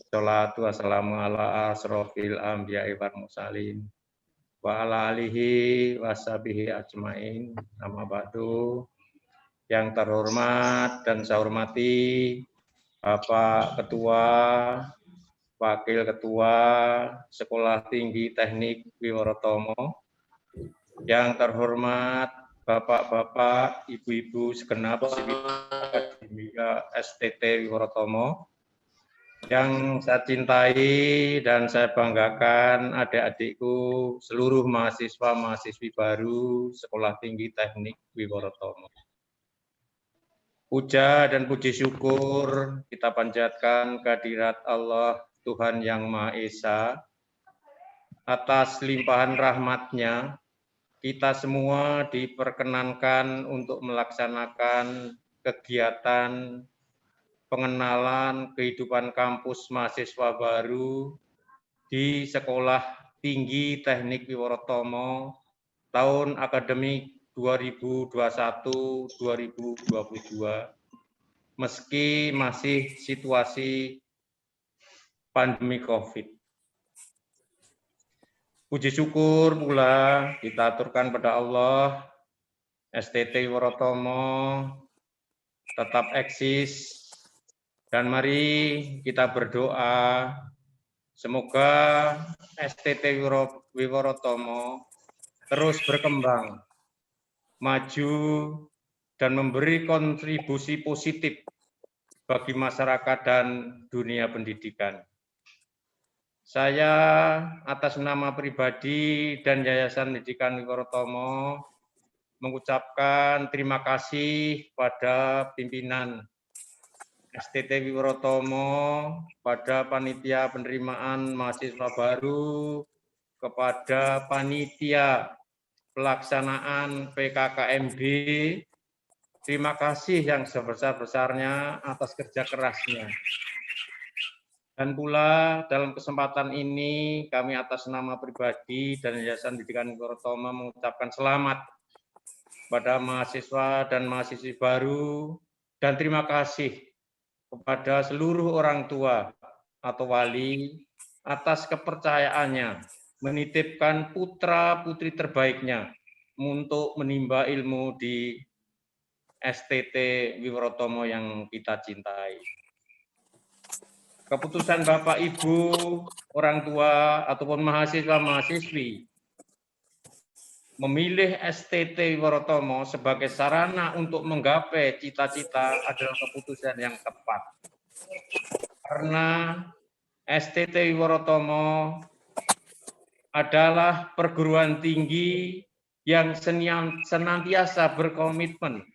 Speaker 9: Sholatu wassalamu ala asrofil anbiya'i wal mursalin wa ala alihi washabihi ajmain. Amma ba'du. Yang terhormat dan saya hormati Bapak Ketua, Wakil Ketua Sekolah Tinggi Teknik Wiworotomo, yang terhormat Bapak-bapak, Ibu-ibu segenap Akademika STT Wiworotomo, yang saya cintai dan saya banggakan adik-adikku, seluruh mahasiswa-mahasiswi baru Sekolah Tinggi Teknik Wiworotomo. Puja dan puji syukur kita panjatkan kehadirat Allah Tuhan Yang Maha Esa atas limpahan rahmat-Nya. Kita semua diperkenankan untuk melaksanakan kegiatan pengenalan kehidupan kampus mahasiswa baru di Sekolah Tinggi Teknik Wiworotomo tahun akademik 2021-2022, meski masih situasi pandemi COVID. Puji syukur pula kita aturkan pada Allah, STT Wiworotomo tetap eksis, dan mari kita berdoa semoga STT Wiworotomo terus berkembang, maju, dan memberi kontribusi positif bagi masyarakat dan dunia pendidikan. Saya atas nama pribadi dan Yayasan Pendidikan Wiworotomo mengucapkan terima kasih pada pimpinan STT Wiworotomo, pada panitia penerimaan mahasiswa baru, kepada panitia pelaksanaan PKKMB. Terima kasih yang sebesar-besarnya atas kerja kerasnya. Dan pula dalam kesempatan ini kami atas nama pribadi dan Yayasan Pendidikan Wiworotomo mengucapkan selamat pada mahasiswa dan mahasiswi baru, dan terima kasih kepada seluruh orang tua atau wali atas kepercayaannya menitipkan putra-putri terbaiknya untuk menimba ilmu di STT Wiworotomo yang kita cintai. Keputusan Bapak, Ibu, orang tua, ataupun mahasiswa-mahasiswi memilih STT Wiworotomo sebagai sarana untuk menggapai cita-cita adalah keputusan yang tepat. Karena STT Wiworotomo adalah perguruan tinggi yang senantiasa berkomitmen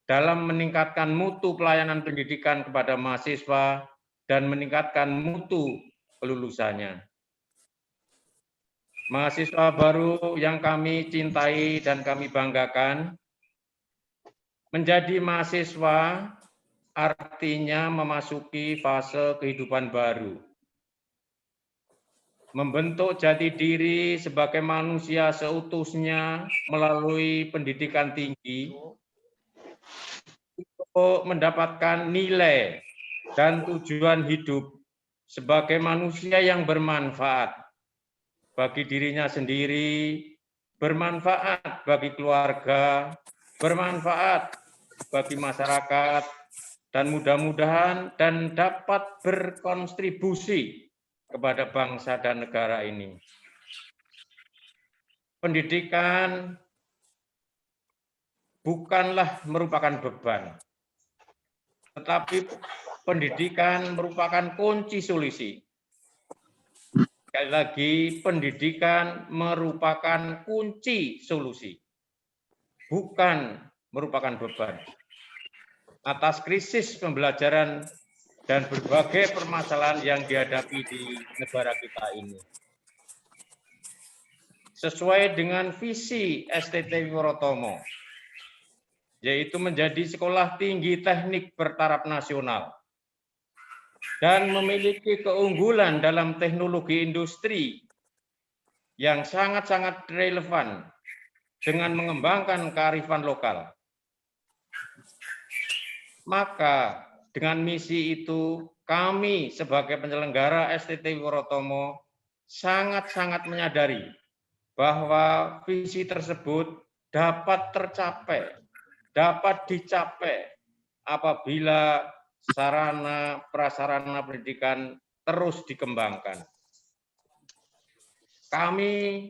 Speaker 9: dalam meningkatkan mutu pelayanan pendidikan kepada mahasiswa dan meningkatkan mutu kelulusannya. Mahasiswa baru yang kami cintai dan kami banggakan, menjadi mahasiswa artinya memasuki fase kehidupan baru. Membentuk jati diri sebagai manusia seutuhnya melalui pendidikan tinggi untuk mendapatkan nilai dan tujuan hidup sebagai manusia yang bermanfaat bagi dirinya sendiri, bermanfaat bagi keluarga, bermanfaat bagi masyarakat, dan mudah-mudahan dan dapat berkontribusi kepada bangsa dan negara ini. Pendidikan bukanlah merupakan beban, tetapi pendidikan merupakan kunci solusi. Sekali lagi, pendidikan merupakan kunci solusi, bukan merupakan beban. Atas krisis pembelajaran dan berbagai permasalahan yang dihadapi di negara kita ini. Sesuai dengan visi STT Wirotomo, yaitu menjadi sekolah tinggi teknik bertaraf nasional dan memiliki keunggulan dalam teknologi industri yang sangat-sangat relevan dengan mengembangkan kearifan lokal. Maka dengan misi itu kami sebagai penyelenggara STT Wirotomo sangat-sangat menyadari bahwa visi tersebut dapat tercapai, dapat dicapai apabila sarana prasarana pendidikan terus dikembangkan. Kami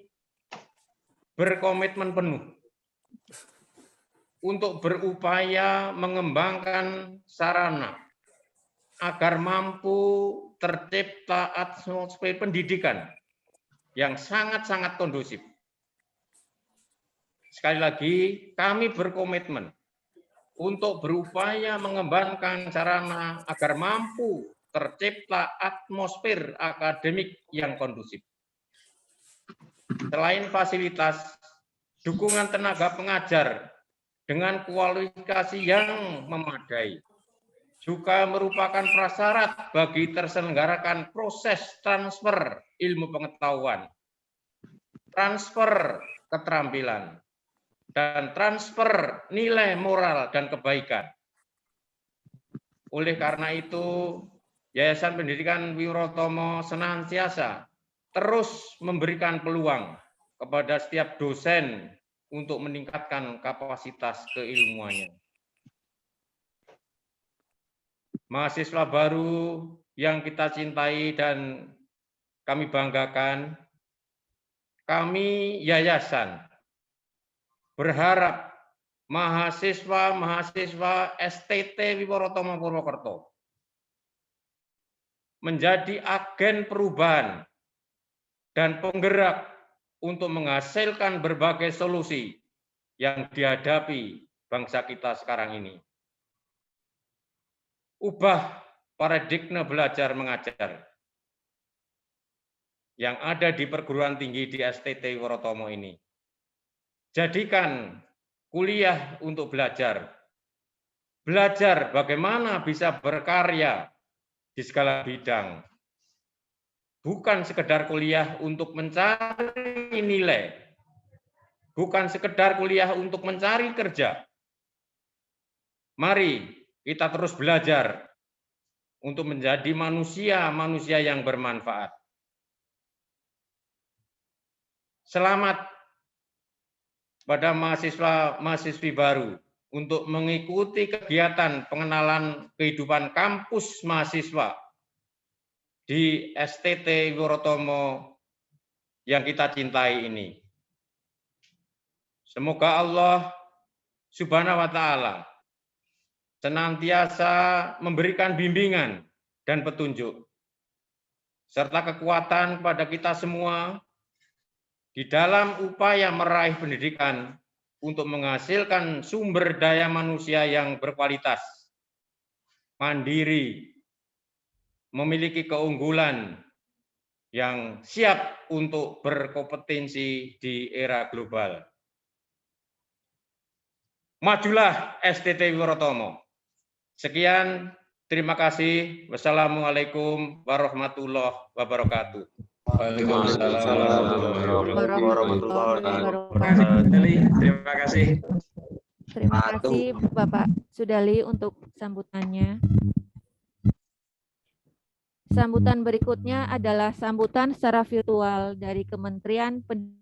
Speaker 9: berkomitmen penuh untuk berupaya mengembangkan sarana agar mampu tercipta atmosfer pendidikan yang sangat-sangat kondusif. Sekali lagi, kami berkomitmen untuk berupaya mengembangkan sarana agar mampu tercipta atmosfer akademik yang kondusif. Selain fasilitas, dukungan tenaga pengajar dengan kualifikasi yang memadai juga merupakan prasyarat bagi terselenggarakan proses transfer ilmu pengetahuan, transfer keterampilan, dan transfer nilai moral dan kebaikan. Oleh karena itu, Yayasan Pendidikan Wirotomo senantiasa terus memberikan peluang kepada setiap dosen untuk meningkatkan kapasitas keilmuannya. Mahasiswa baru yang kita cintai dan kami banggakan, kami yayasan berharap mahasiswa-mahasiswa STT Wirotomo Purwokerto menjadi agen perubahan dan penggerak untuk menghasilkan berbagai solusi yang dihadapi bangsa kita sekarang ini. Ubah paradigma belajar mengajar yang ada di perguruan tinggi di STT Wirotomo ini. Jadikan kuliah untuk belajar. Belajar bagaimana bisa berkarya di segala bidang. Bukan sekedar kuliah untuk mencari nilai. Bukan sekedar kuliah untuk mencari kerja. Mari kita terus belajar untuk menjadi manusia-manusia yang bermanfaat. Selamat pada mahasiswa-mahasiswi baru untuk mengikuti kegiatan pengenalan kehidupan kampus mahasiswa di STT Wirotomo yang kita cintai ini. Semoga Allah Subhanahu wa Ta'ala senantiasa memberikan bimbingan dan petunjuk, serta kekuatan kepada kita semua di dalam upaya meraih pendidikan untuk menghasilkan sumber daya manusia yang berkualitas, mandiri, memiliki keunggulan, yang siap untuk berkompetensi di era global. Majulah STT Wirotomo. Sekian, terima kasih. Wassalamualaikum warahmatullahi wabarakatuh.
Speaker 10: Waalaikumsalam
Speaker 1: warahmatullahi wabarakatuh.
Speaker 10: Terima kasih.
Speaker 1: Terima kasih Bapak Sudali untuk sambutannya. Sambutan berikutnya adalah sambutan secara virtual dari Kementerian Pendidikan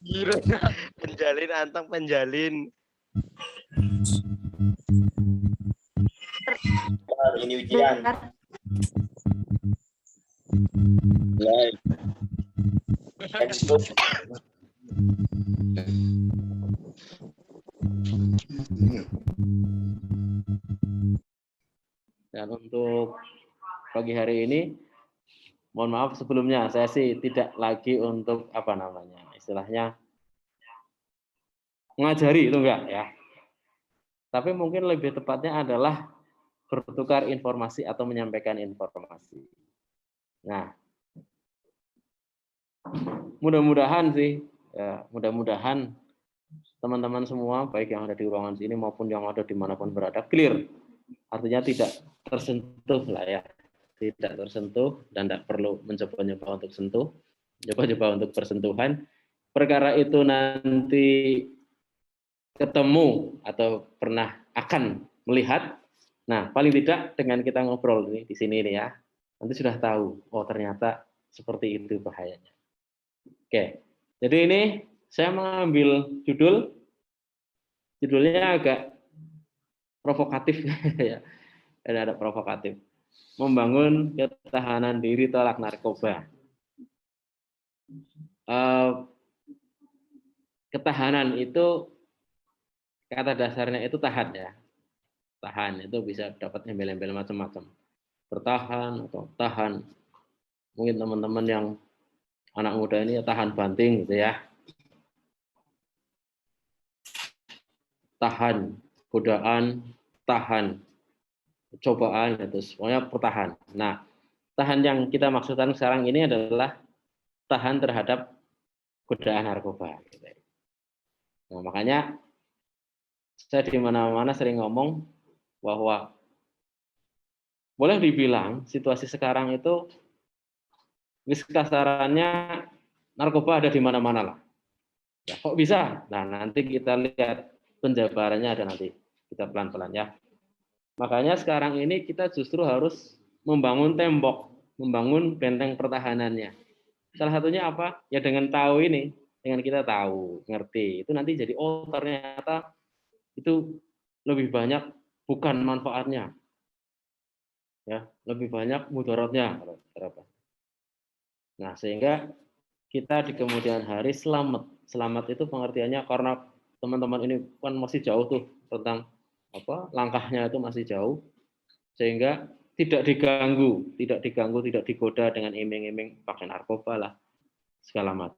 Speaker 8: Gila. Penjalin antang penjalin.
Speaker 4: Ini ujian.
Speaker 11: Dan untuk pagi hari ini, mohon maaf sebelumnya, saya sih tidak lagi untuk apa namanya, istilahnya mengajari itu enggak ya. Tapi mungkin lebih tepatnya adalah bertukar informasi atau menyampaikan informasi. Nah, mudah-mudahan sih, ya, mudah-mudahan teman-teman semua, baik yang ada di ruangan sini maupun yang ada dimanapun berada, clear. Artinya tidak tersentuh lah ya, tidak tersentuh dan tidak perlu mencoba-coba untuk sentuh, coba-coba untuk persentuhan. Perkara itu nanti ketemu atau pernah akan melihat. Nah, paling tidak dengan kita ngobrol nih di sini nih ya, nanti sudah tahu, oh ternyata seperti itu bahayanya. Oke, jadi ini saya mengambil judulnya agak provokatif ya, ada provokatif. Membangun ketahanan diri tolak narkoba. Ketahanan itu kata dasarnya itu tahan ya. Tahan itu bisa dapat embel-embel macam-macam. Bertahan atau tahan. Mungkin teman-teman yang anak muda ini tahan banting gitu ya. Tahan godaan, tahan cobaan, itu semuanya bertahan. Nah, tahan yang kita maksudkan sekarang ini adalah tahan terhadap godaan narkoba. Nah, makanya saya di mana-mana sering ngomong bahwa boleh dibilang situasi sekarang itu kasarannya narkoba ada di mana-mana lah. Ya, kok bisa? Nah, nanti kita lihat penjabarannya ada nanti. Kita pelan-pelan ya. Makanya sekarang ini kita justru harus membangun tembok, membangun benteng pertahanannya. Salah satunya apa? Ya dengan tahu ini, dengan kita tahu, ngerti. Itu nanti jadi, oh ternyata itu lebih banyak bukan manfaatnya. Ya, lebih banyak mudaratnya. Nah, sehingga kita di kemudian hari selamat. Selamat itu pengertiannya karena teman-teman ini kan masih jauh tuh tentang apa langkahnya itu masih jauh, sehingga tidak diganggu, tidak digoda dengan iming-iming pakai narkoba lah segala macam.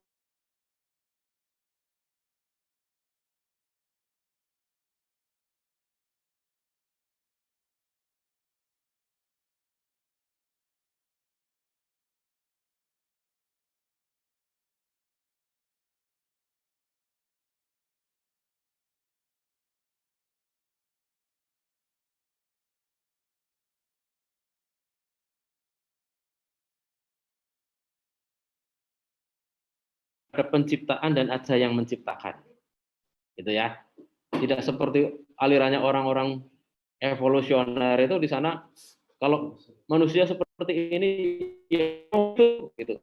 Speaker 11: Ada penciptaan dan ada yang menciptakan, gitu ya. Tidak seperti alirannya orang-orang evolusioner itu di sana. Kalau manusia seperti ini, ya gitu.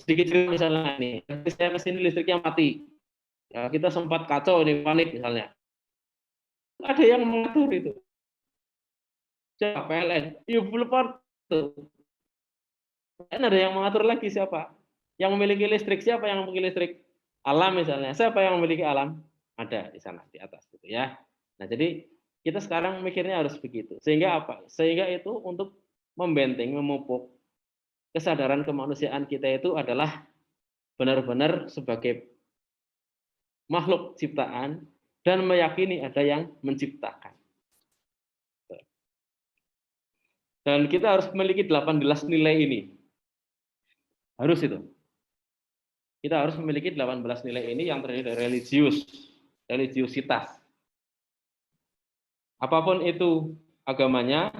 Speaker 11: Sedikit cerita misalnya nih, saya kesini listriknya mati. Ya, kita sempat kacau nih, panik misalnya. Ada yang mengatur itu. Siapa PLN? Ya belum tuh. Kan ada yang mengatur lagi siapa? Yang memiliki listrik siapa yang memiliki listrik? Alam misalnya. Siapa yang memiliki alam? Ada di sana di atas gitu ya. Nah, jadi kita sekarang mikirnya harus begitu. Sehingga apa? Sehingga itu untuk membentengi, memupuk kesadaran kemanusiaan kita itu adalah benar-benar sebagai makhluk ciptaan dan meyakini ada yang menciptakan. Dan kita harus memiliki 18 nilai ini. Harus itu. Kita harus memiliki 18 nilai ini yang terdiri dari religiusitas. Apapun itu agamanya,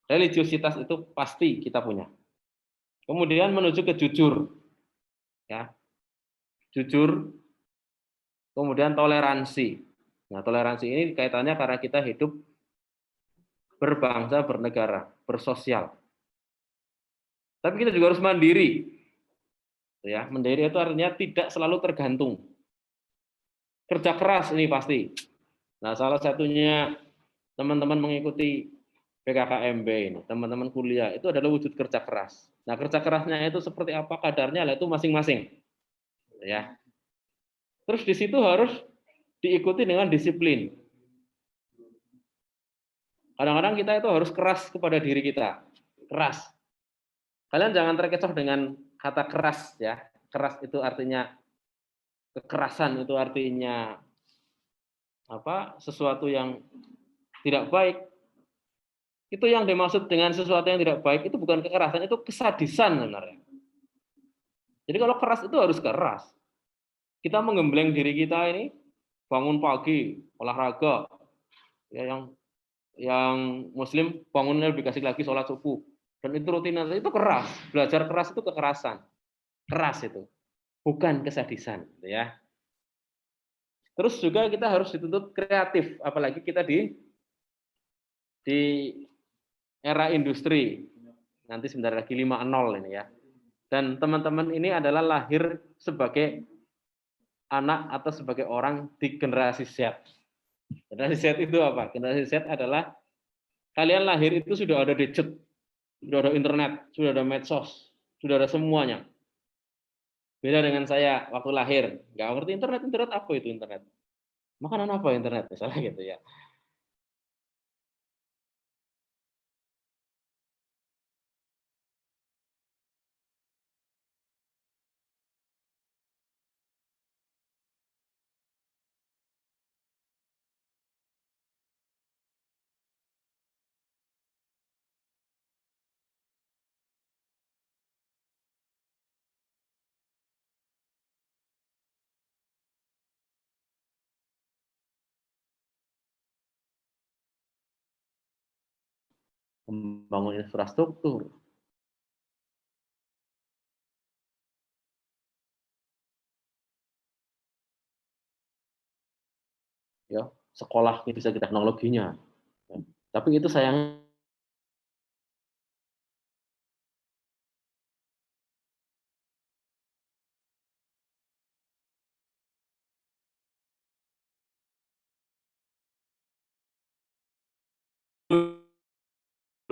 Speaker 11: religiusitas itu pasti kita punya. Kemudian menuju ke jujur. Ya. Jujur Kemudian toleransi. Nah, toleransi ini kaitannya karena kita hidup berbangsa, bernegara, bersosial. Tapi kita juga harus mandiri. Ya, mandiri itu artinya tidak selalu tergantung. Kerja keras ini pasti. Nah, salah satunya teman-teman mengikuti PKKMB ini, teman-teman kuliah, itu adalah wujud kerja keras. Nah, kerja kerasnya itu seperti apa kadarnya, lah itu masing-masing. Ya. Terus di situ harus diikuti dengan disiplin. Kadang-kadang kita itu harus keras kepada diri kita. Keras. Kalian jangan terkecoh dengan kata keras ya. Keras itu artinya kekerasan, itu artinya apa? Sesuatu yang tidak baik. Itu yang dimaksud dengan sesuatu yang tidak baik itu bukan kekerasan, itu kesadisan sebenarnya. Jadi kalau keras itu harus keras. Kita menggembleng diri kita ini, bangun pagi, olahraga, ya, yang Muslim bangunnya lebih kasih lagi sholat subuh, dan itu rutinitas itu keras. Belajar keras itu kekerasan, keras itu, bukan kesadisan, ya. Terus juga kita harus dituntut kreatif, apalagi kita di era industri, nanti sebentar lagi 5.0 ini ya. Dan teman-teman ini adalah lahir sebagai anak atau sebagai orang di generasi Z. Generasi Z itu apa? Generasi Z adalah kalian lahir itu sudah ada gadget, sudah ada internet, sudah ada medsos, sudah ada semuanya. Beda dengan saya waktu lahir, nggak ngerti internet apa itu internet? Makanan apa internet? Misalnya gitu ya. Membangun infrastruktur. Ya, sekolah bisa kita teknologinya. Ya. Tapi itu sayang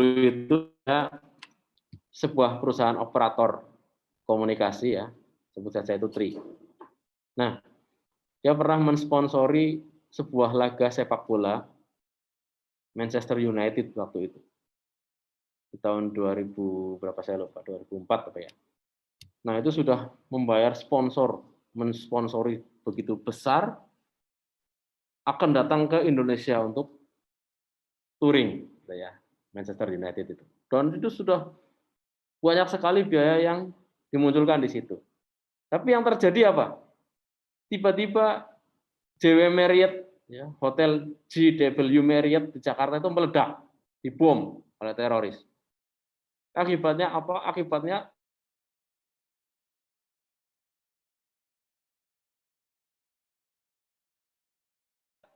Speaker 11: itu ya, sebuah perusahaan operator komunikasi ya, sebut saja itu Tri. Nah, dia pernah mensponsori sebuah laga sepak bola Manchester United waktu itu. Di tahun 2000 berapa saya lupa, 2004 apa ya. Nah, itu sudah membayar sponsor, mensponsori begitu besar akan datang ke Indonesia untuk touring gitu ya. Manchester United itu. Dan itu sudah banyak sekali biaya yang dimunculkan di situ. Tapi yang terjadi apa? Tiba-tiba JW Marriott, ya, Hotel JW Marriott di Jakarta itu meledak, dibom oleh teroris. Akibatnya apa? Akibatnya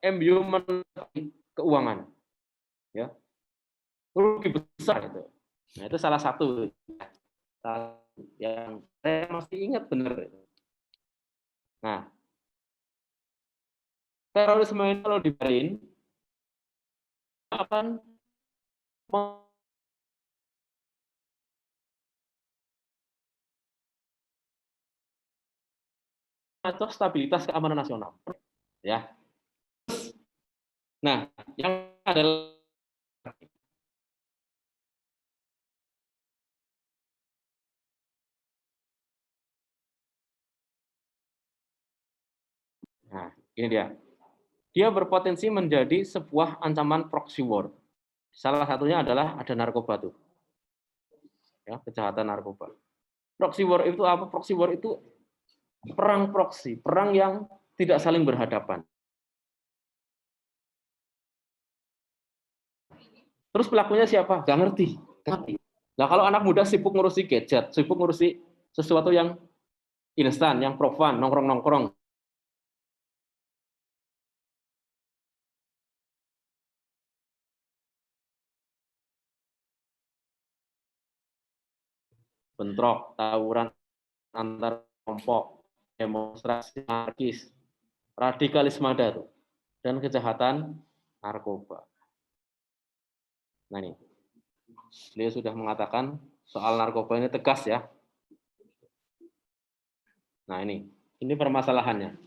Speaker 11: MU menekan keuangan, ya. Rugi besar itu. Nah, itu salah satu yang saya masih ingat benar. Nah, terorisme ini kalau dibiarin akan atau stabilitas keamanan nasional, ya. Nah, yang adalah nah, ini dia. Dia berpotensi menjadi sebuah ancaman proxy war. Salah satunya adalah ada narkoba tuh. Ya, kejahatan narkoba. Proxy war itu apa? Proxy war itu perang proxy, perang yang tidak saling berhadapan. Terus pelakunya siapa? Gak ngerti. Nah, kalau anak muda sibuk ngurusi gadget, sibuk ngurusi sesuatu yang instan, yang profan, nongkrong-nongkrong, bentrok, tawuran antar kelompok, demonstrasi anarkis, radikalisme baru, dan kejahatan narkoba. Nah ini, beliau sudah mengatakan soal narkoba ini tegas ya. Nah ini permasalahannya.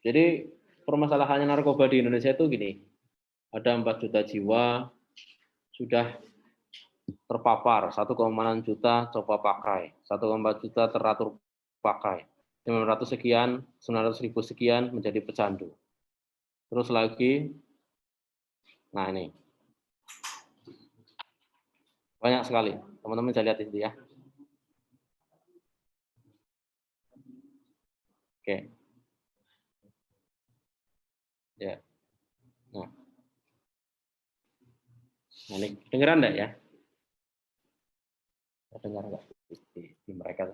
Speaker 11: Jadi permasalahannya narkoba di Indonesia itu gini, ada 4 juta jiwa sudah terpapar, 1,6 juta coba pakai, 1,4 juta teratur pakai, 900 sekian, 900.000 sekian menjadi pecandu. Terus lagi, nah ini, banyak sekali, teman-teman bisa lihat itu ya. Oke. Ya. Nah ini dengeran enggak ya? Dengar enggak di mereka?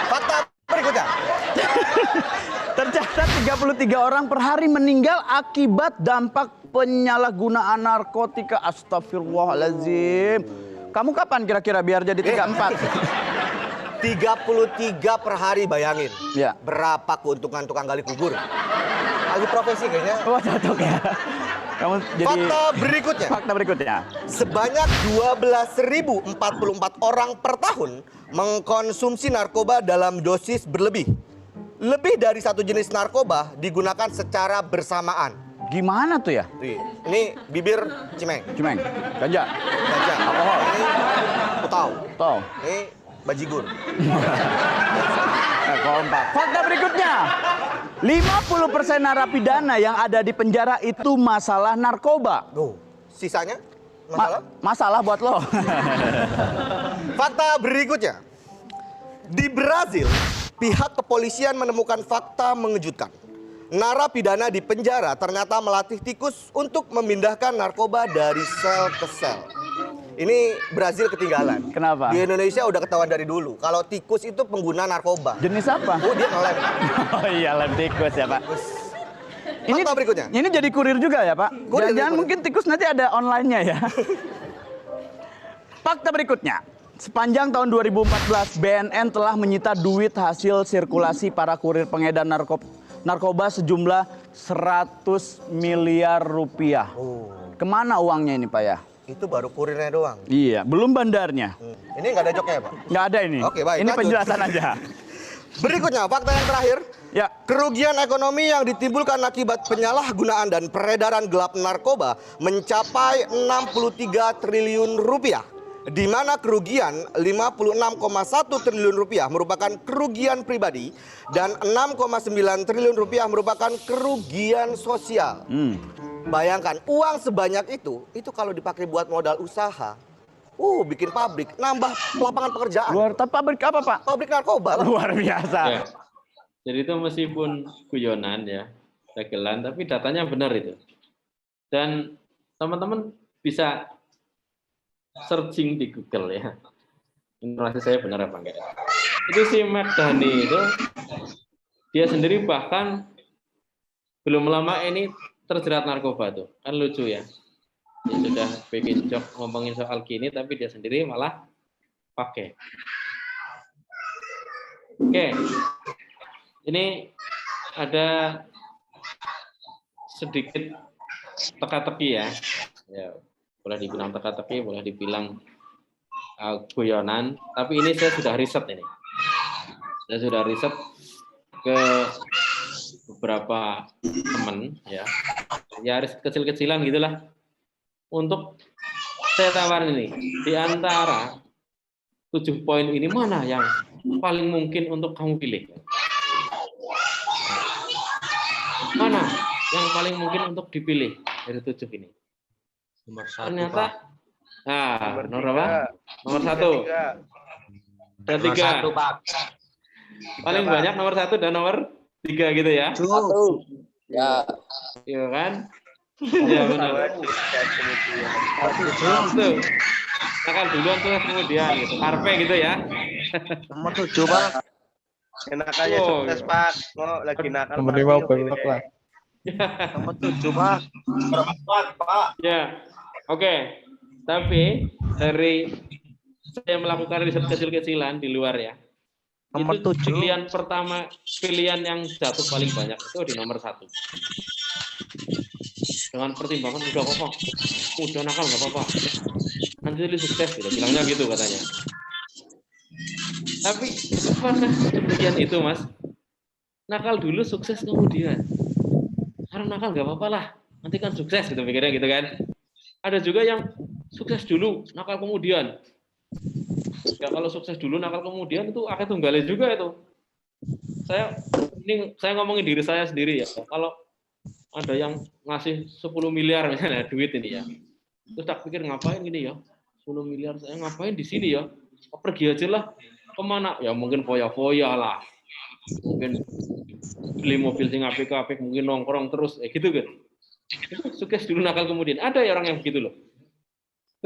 Speaker 12: Fakta berikutnya.
Speaker 13: Tercatat 33 orang per hari meninggal akibat dampak penyalahgunaan narkotika. Astagfirullahaladzim. Kamu kapan kira-kira biar jadi 34?
Speaker 12: 33 per hari, bayangin.
Speaker 13: Ya.
Speaker 12: Berapa keuntungan tukang gali kubur? Lagi profesi kayaknya.
Speaker 13: Oh, cocok ya. Kamu jadi...
Speaker 12: Fakta berikutnya. Sebanyak 12.044 orang per tahun mengkonsumsi narkoba dalam dosis berlebih. Lebih dari satu jenis narkoba digunakan secara bersamaan.
Speaker 13: Gimana tuh ya?
Speaker 12: Ini bibir cimeng.
Speaker 13: Cimeng. Ganja.
Speaker 12: Ganja.
Speaker 13: Alkohol.
Speaker 12: Ini putau.
Speaker 13: Tau.
Speaker 12: Ini bajigur.
Speaker 13: Kompak. Fakta berikutnya. 50% narapidana yang ada di penjara itu masalah narkoba.
Speaker 12: Sisanya? Masalah?
Speaker 13: Masalah buat lo.
Speaker 12: Fakta berikutnya. Di Brazil, pihak kepolisian menemukan fakta mengejutkan. Narapidana di penjara ternyata melatih tikus untuk memindahkan narkoba dari sel ke sel. Ini Brazil ketinggalan.
Speaker 13: Kenapa?
Speaker 12: Di Indonesia udah ketahuan dari dulu. Kalau tikus itu pengguna narkoba.
Speaker 13: Jenis apa?
Speaker 12: Oh, dia ngelem.
Speaker 13: Oh iya, lem tikus ya Pak.
Speaker 12: Fakta berikutnya.
Speaker 13: Ini jadi kurir juga ya Pak? Jangan mungkin tikus nanti ada online-nya ya. Fakta berikutnya. Sepanjang tahun 2014, BNN telah menyita duit hasil sirkulasi para kurir pengedar narkoba sejumlah 100 miliar rupiah. Kemana uangnya ini Pak ya?
Speaker 12: Itu baru kurirnya doang.
Speaker 13: Iya, belum bandarnya.
Speaker 12: Ini nggak ada joknya ya Pak?
Speaker 13: Nggak ada ini.
Speaker 12: Oke, baik.
Speaker 13: Ini
Speaker 12: lanjut.
Speaker 13: penjelasan aja.
Speaker 12: Berikutnya, fakta yang terakhir.
Speaker 13: Ya.
Speaker 12: Kerugian ekonomi yang ditimbulkan akibat penyalahgunaan dan peredaran gelap narkoba mencapai 63 triliun rupiah. Di mana kerugian 56,1 triliun rupiah merupakan kerugian pribadi dan 6,9 triliun rupiah merupakan kerugian sosial. Bayangkan uang sebanyak itu kalau dipakai buat modal usaha, bikin pabrik, nambah lapangan pekerjaan.
Speaker 13: Tapi pabrik apa Pak?
Speaker 12: Pabrik narkoba.
Speaker 13: Luar biasa.
Speaker 11: Ya. Jadi itu meskipun guyonan ya, dagelan, tapi datanya benar itu. Dan teman-teman bisa searching di Google ya. Informasi saya benar apa enggak? Itu si McDhani itu dia sendiri bahkan belum lama ini terjerat narkoba tuh. Kan lucu ya. Dia sudah bikin job ngomongin soal gini tapi dia sendiri malah pakai. Oke. Ini ada sedikit teka-teki ya. Ya, boleh dibilang teka-teki, boleh dibilang guyonan, tapi ini saya sudah riset ini. Saya sudah riset ke beberapa teman ya. Ya riset kecil-kecilan gitulah. Untuk saya tawarin ini, di antara 7 poin ini mana yang paling mungkin untuk kamu pilih? Mana yang paling mungkin untuk dipilih dari 7 ini?
Speaker 3: Nomor 1,
Speaker 11: Ternyata,
Speaker 3: Pak.
Speaker 11: nomor berapa? Nomor 1. Dan 3.
Speaker 3: Nomor 1, Pak.
Speaker 11: Paling banyak nomor 1 dan nomor 3 gitu ya?
Speaker 2: 1. Ya.
Speaker 11: Iya kan? Ya benar. Tuh. Nakal duluan tuh kemudian gitu. Karpe gitu ya.
Speaker 8: Nomor 7, Pak. Enakannya sukses, Pak. Oh, lagi nakal.
Speaker 2: Nomor 5 belok lah.
Speaker 8: Nomor 7, Pak.
Speaker 11: Ya. Oke. Tapi dari saya melakukan riset kecil-kecilan di luar ya.
Speaker 8: Nomor
Speaker 11: itu
Speaker 8: 7.
Speaker 11: Pilihan pertama, pilihan yang jatuh paling banyak itu di nomor 1. Dengan pertimbangan udah apa-apa, udah nakal nggak apa-apa, nanti jadi sukses gitu, bilangnya gitu katanya. Tapi apakah demikian itu mas? Nakal dulu sukses kemudian. Karena nakal nggak apa-apa lah, nanti kan sukses gitu pikirnya gitu kan. Ada juga yang sukses dulu, nakal kemudian. Ya kalau sukses dulu, nakal kemudian itu akeh tunggalnya juga itu. Saya ngomongin diri saya sendiri ya. Kalau ada yang ngasih 10 miliar misalnya duit ini ya. Terus tak pikir ngapain gini ya? 10 miliar saya ngapain di sini ya? Pergi aja lah. Kemana? Ya mungkin foya-foya lah. Mungkin beli mobil sing apik-apik, mungkin nongkrong terus gitu kan. Sukses dulu nakal kemudian. Ada ya orang yang begitu loh.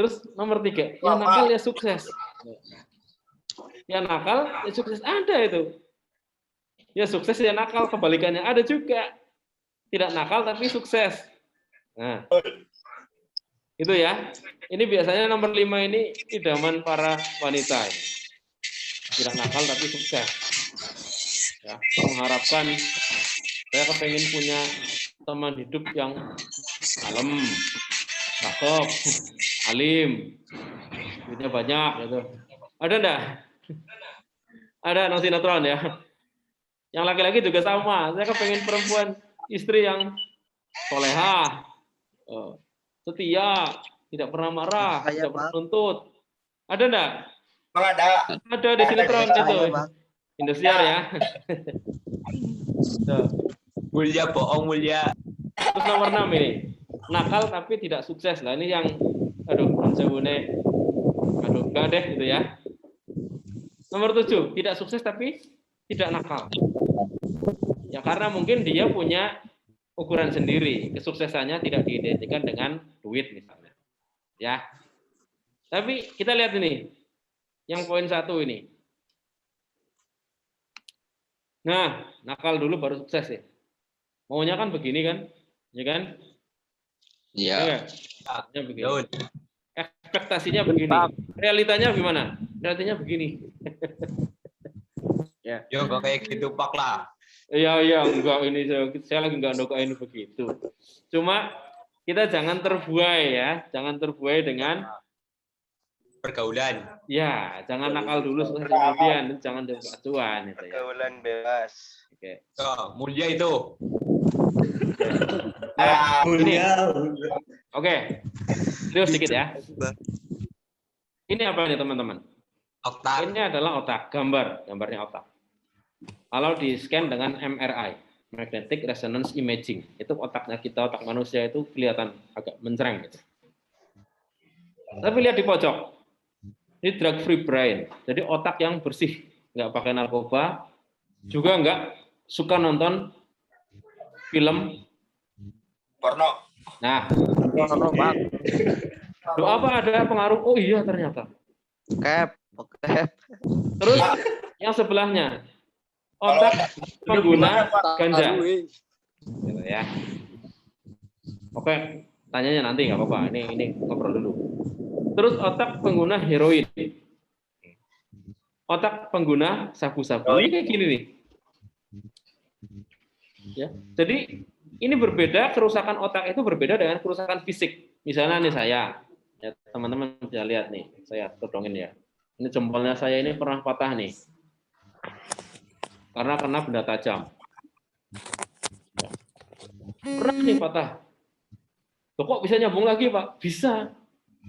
Speaker 11: Terus nomor 3, ya nakal ya sukses. Ya nakal ya sukses, ada itu. Ya sukses ya nakal, kebalikannya ada juga. Tidak nakal tapi sukses. Nah, itu ya. Ini biasanya nomor 5 ini idaman para wanita. Ini. Tidak nakal tapi sukses. Ya, mengharapkan saya kepengen punya teman hidup yang kalem, cakep, alim, duitnya banyak gitu. Ada enggak? Ada nang sinetron ya. Yang laki-laki juga sama. Saya kepengen perempuan istri yang solehah, setia, tidak pernah marah, tidak pernah nuntut. Ada enggak?
Speaker 2: Ada.
Speaker 11: Ada di sinetron itu. Indosiar ya.
Speaker 3: Mulia bohong mulia.
Speaker 11: Terus nomor 6 ini. Nakal tapi tidak sukses. Lah ini yang enggak deh gitu ya. Nomor 7, tidak sukses tapi tidak nakal. Ya karena mungkin dia punya ukuran sendiri, kesuksesannya tidak diidentikan dengan duit misalnya. Ya. Tapi kita lihat ini. Yang poin 1 ini. Nah, nakal dulu baru sukses ya. Maunya kan begini kan? Ya kan?
Speaker 3: Iya.
Speaker 11: Ya, begini. Ekspektasinya begini. Realitanya gimana? Realitanya begini. Ya.
Speaker 3: Yo kok kayak gitu Pak lah.
Speaker 11: Iya, enggak ini saya lagi enggak ndokain begitu. Cuma kita jangan terbuai ya, jangan terbuai dengan
Speaker 3: Pergaulan.
Speaker 11: ya, jangan nakal dulu sukses kemudian, jangan coba acuan itu ya.
Speaker 8: Pergaulan bebas.
Speaker 11: Oke.
Speaker 3: Oh, mulia itu.
Speaker 11: Nah, ini. Oke. Serius sedikit ya. Ini apa nih teman-teman?
Speaker 3: Otak.
Speaker 11: Ini adalah otak, gambarnya otak. Kalau di-scan dengan MRI, Magnetic Resonance Imaging, itu otaknya kita, otak manusia itu kelihatan agak mencreng gitu. Tapi lihat di pojok, ini drug free brain, jadi otak yang bersih, nggak pakai narkoba, juga nggak suka nonton film
Speaker 2: porno.
Speaker 11: Nah, Loh, apa ada pengaruh? Oh iya ternyata.
Speaker 6: Cap.
Speaker 11: Terus yang sebelahnya otak pengguna ganja. Gitu ya. Oke, tanyanya nanti nggak apa-apa. Ini ngobrol dulu. Terus otak pengguna heroin. Otak pengguna sabu-sabu. Ini kayak gini nih. Ya. Jadi ini berbeda, kerusakan otak itu berbeda dengan kerusakan fisik. Misalnya nih saya, ya, teman-teman bisa lihat nih, saya todongin ya. Ini jempolnya saya ini pernah patah nih. Karena kena benda tajam. Ya. Pernah nih patah. Loh, kok bisa nyambung lagi, Pak? Bisa.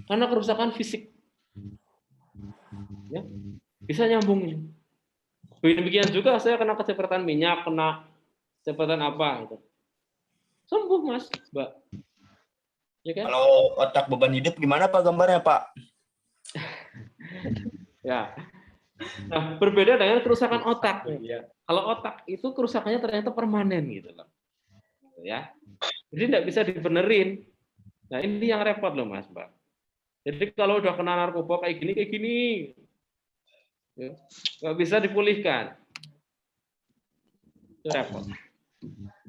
Speaker 11: Karena kerusakan fisik. Ya. Bisa nyambung ini. Demikian juga saya kena kecepatan minyak, kena kecepatan apa gitu. Sembuh, Mas, Mbak. Ya kan?
Speaker 2: Kalau otak beban hidup gimana Pak gambarnya Pak?
Speaker 11: Ya. Nah, berbeda dengan kerusakan otak. Kalau otak itu kerusakannya ternyata permanen gitu loh. Ya. Jadi tidak bisa dibenerin. Nah, ini yang repot loh, Mas, Mbak. Jadi kalau udah kena narkoba kayak gini, ya, nggak bisa dipulihkan. Itu repot.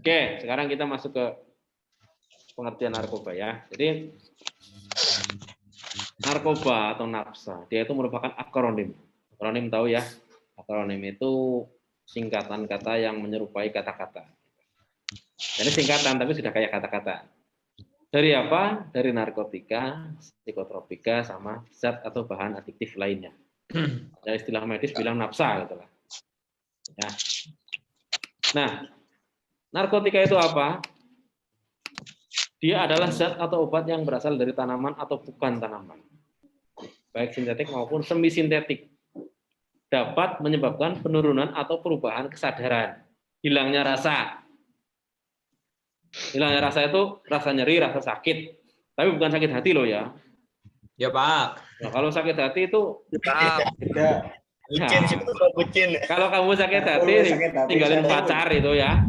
Speaker 11: Oke, sekarang kita masuk ke pengertian narkoba ya. Jadi narkoba atau nafsa, dia itu merupakan akronim. Akronim tahu ya? Akronim itu singkatan kata yang menyerupai kata-kata. Jadi singkatan tapi sudah kayak kata-kata. Dari apa? Dari narkotika, psikotropika, sama zat atau bahan adiktif lainnya. Dari istilah medis bilang nafsa gitu lah. Ya. Nah, narkotika itu apa? Dia adalah zat atau obat yang berasal dari tanaman atau bukan tanaman. Baik sintetik maupun semi sintetik. Dapat menyebabkan penurunan atau perubahan kesadaran. Hilangnya rasa. Hilangnya rasa itu rasa nyeri, rasa sakit. Tapi bukan sakit hati loh ya.
Speaker 3: Ya Pak.
Speaker 11: Nah, kalau sakit hati itu
Speaker 2: Bucin, bucin.
Speaker 11: Kalau kamu sakit hati, tinggalin pacar itu ya.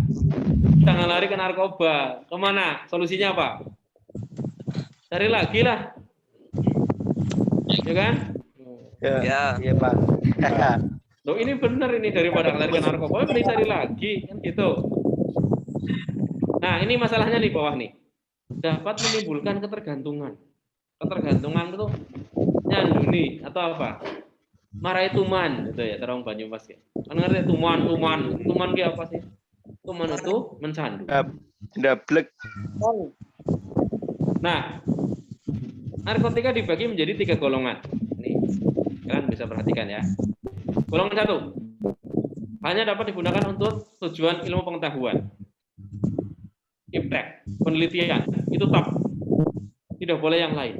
Speaker 11: Jangan lari ke narkoba. Kemana? Solusinya apa? Cari lagi lah. Ya kan?
Speaker 8: Ya, iya Pak.
Speaker 11: Loh ini benar ini, daripada lari ke narkoba, mending cari lagi kan gitu. Nah, ini masalahnya di bawah nih. Dapat menimbulkan ketergantungan. Ketergantungan itu nyanduni atau apa? Marai tuman gitu ya, terong Banyumas ya. Kan ngerti tuman ki apa sih? Tuman itu mencandu.
Speaker 8: Dablek.
Speaker 11: Nah, narkotika dibagi menjadi 3 golongan. Ini kalian bisa perhatikan ya. Golongan 1, hanya dapat digunakan untuk tujuan ilmu pengetahuan. Iptek, penelitian, itu top. Tidak boleh yang lain.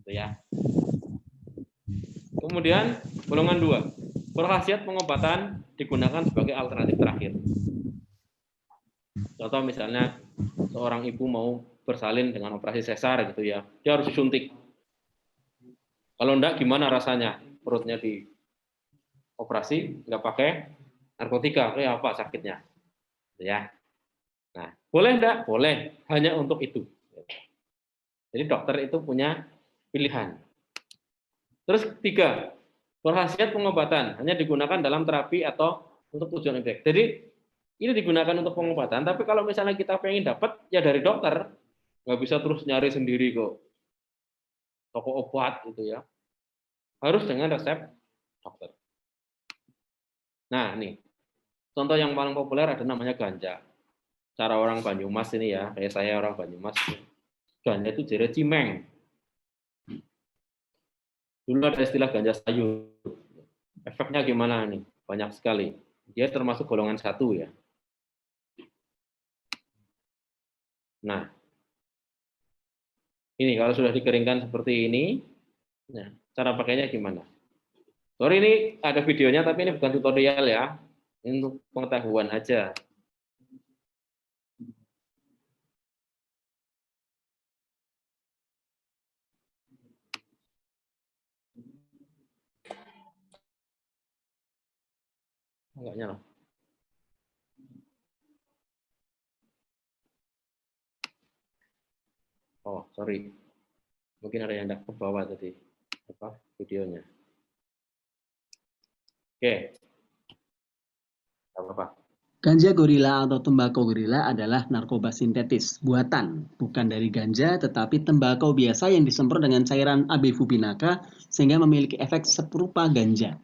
Speaker 11: Gitu ya. Kemudian golongan 2, berkhasiat pengobatan digunakan sebagai alternatif terakhir. Contoh misalnya seorang ibu mau bersalin dengan operasi sesar gitu ya, dia harus disuntik. Kalau enggak gimana rasanya? Perutnya di operasi nggak pakai narkotika, kayak apa sakitnya? Ya. Nah, boleh enggak? Boleh, hanya untuk itu. Jadi dokter itu punya pilihan. Terus 3, berkhasiat pengobatan hanya digunakan dalam terapi atau untuk tujuan efek. Jadi ini digunakan untuk pengobatan, tapi kalau misalnya kita pengen dapat ya dari dokter, nggak bisa terus nyari sendiri kok. Toko obat gitu ya. Harus dengan resep dokter. Nah, nih. Contoh yang paling populer ada namanya ganja. Cara orang Banyumas ini ya, kayak saya orang Banyumas. Ganja itu jere cimeng. Dulu ada istilah ganja sayur. Efeknya gimana nih? Banyak sekali. Dia termasuk golongan 1 ya. Nah, ini kalau sudah dikeringkan seperti ini, nah, cara pakainya gimana? Sorry ini ada videonya, tapi ini bukan tutorial ya. Ini untuk pengetahuan aja. Enggak nyala. Oh, sorry. Mungkin ada yang tidak ke bawah tadi videonya. Oke. Apa?
Speaker 14: Ganja gorila atau tembakau gorila adalah narkoba sintetis buatan, bukan dari ganja tetapi tembakau biasa yang disemprot dengan cairan abifu binaka sehingga memiliki efek serupa ganja.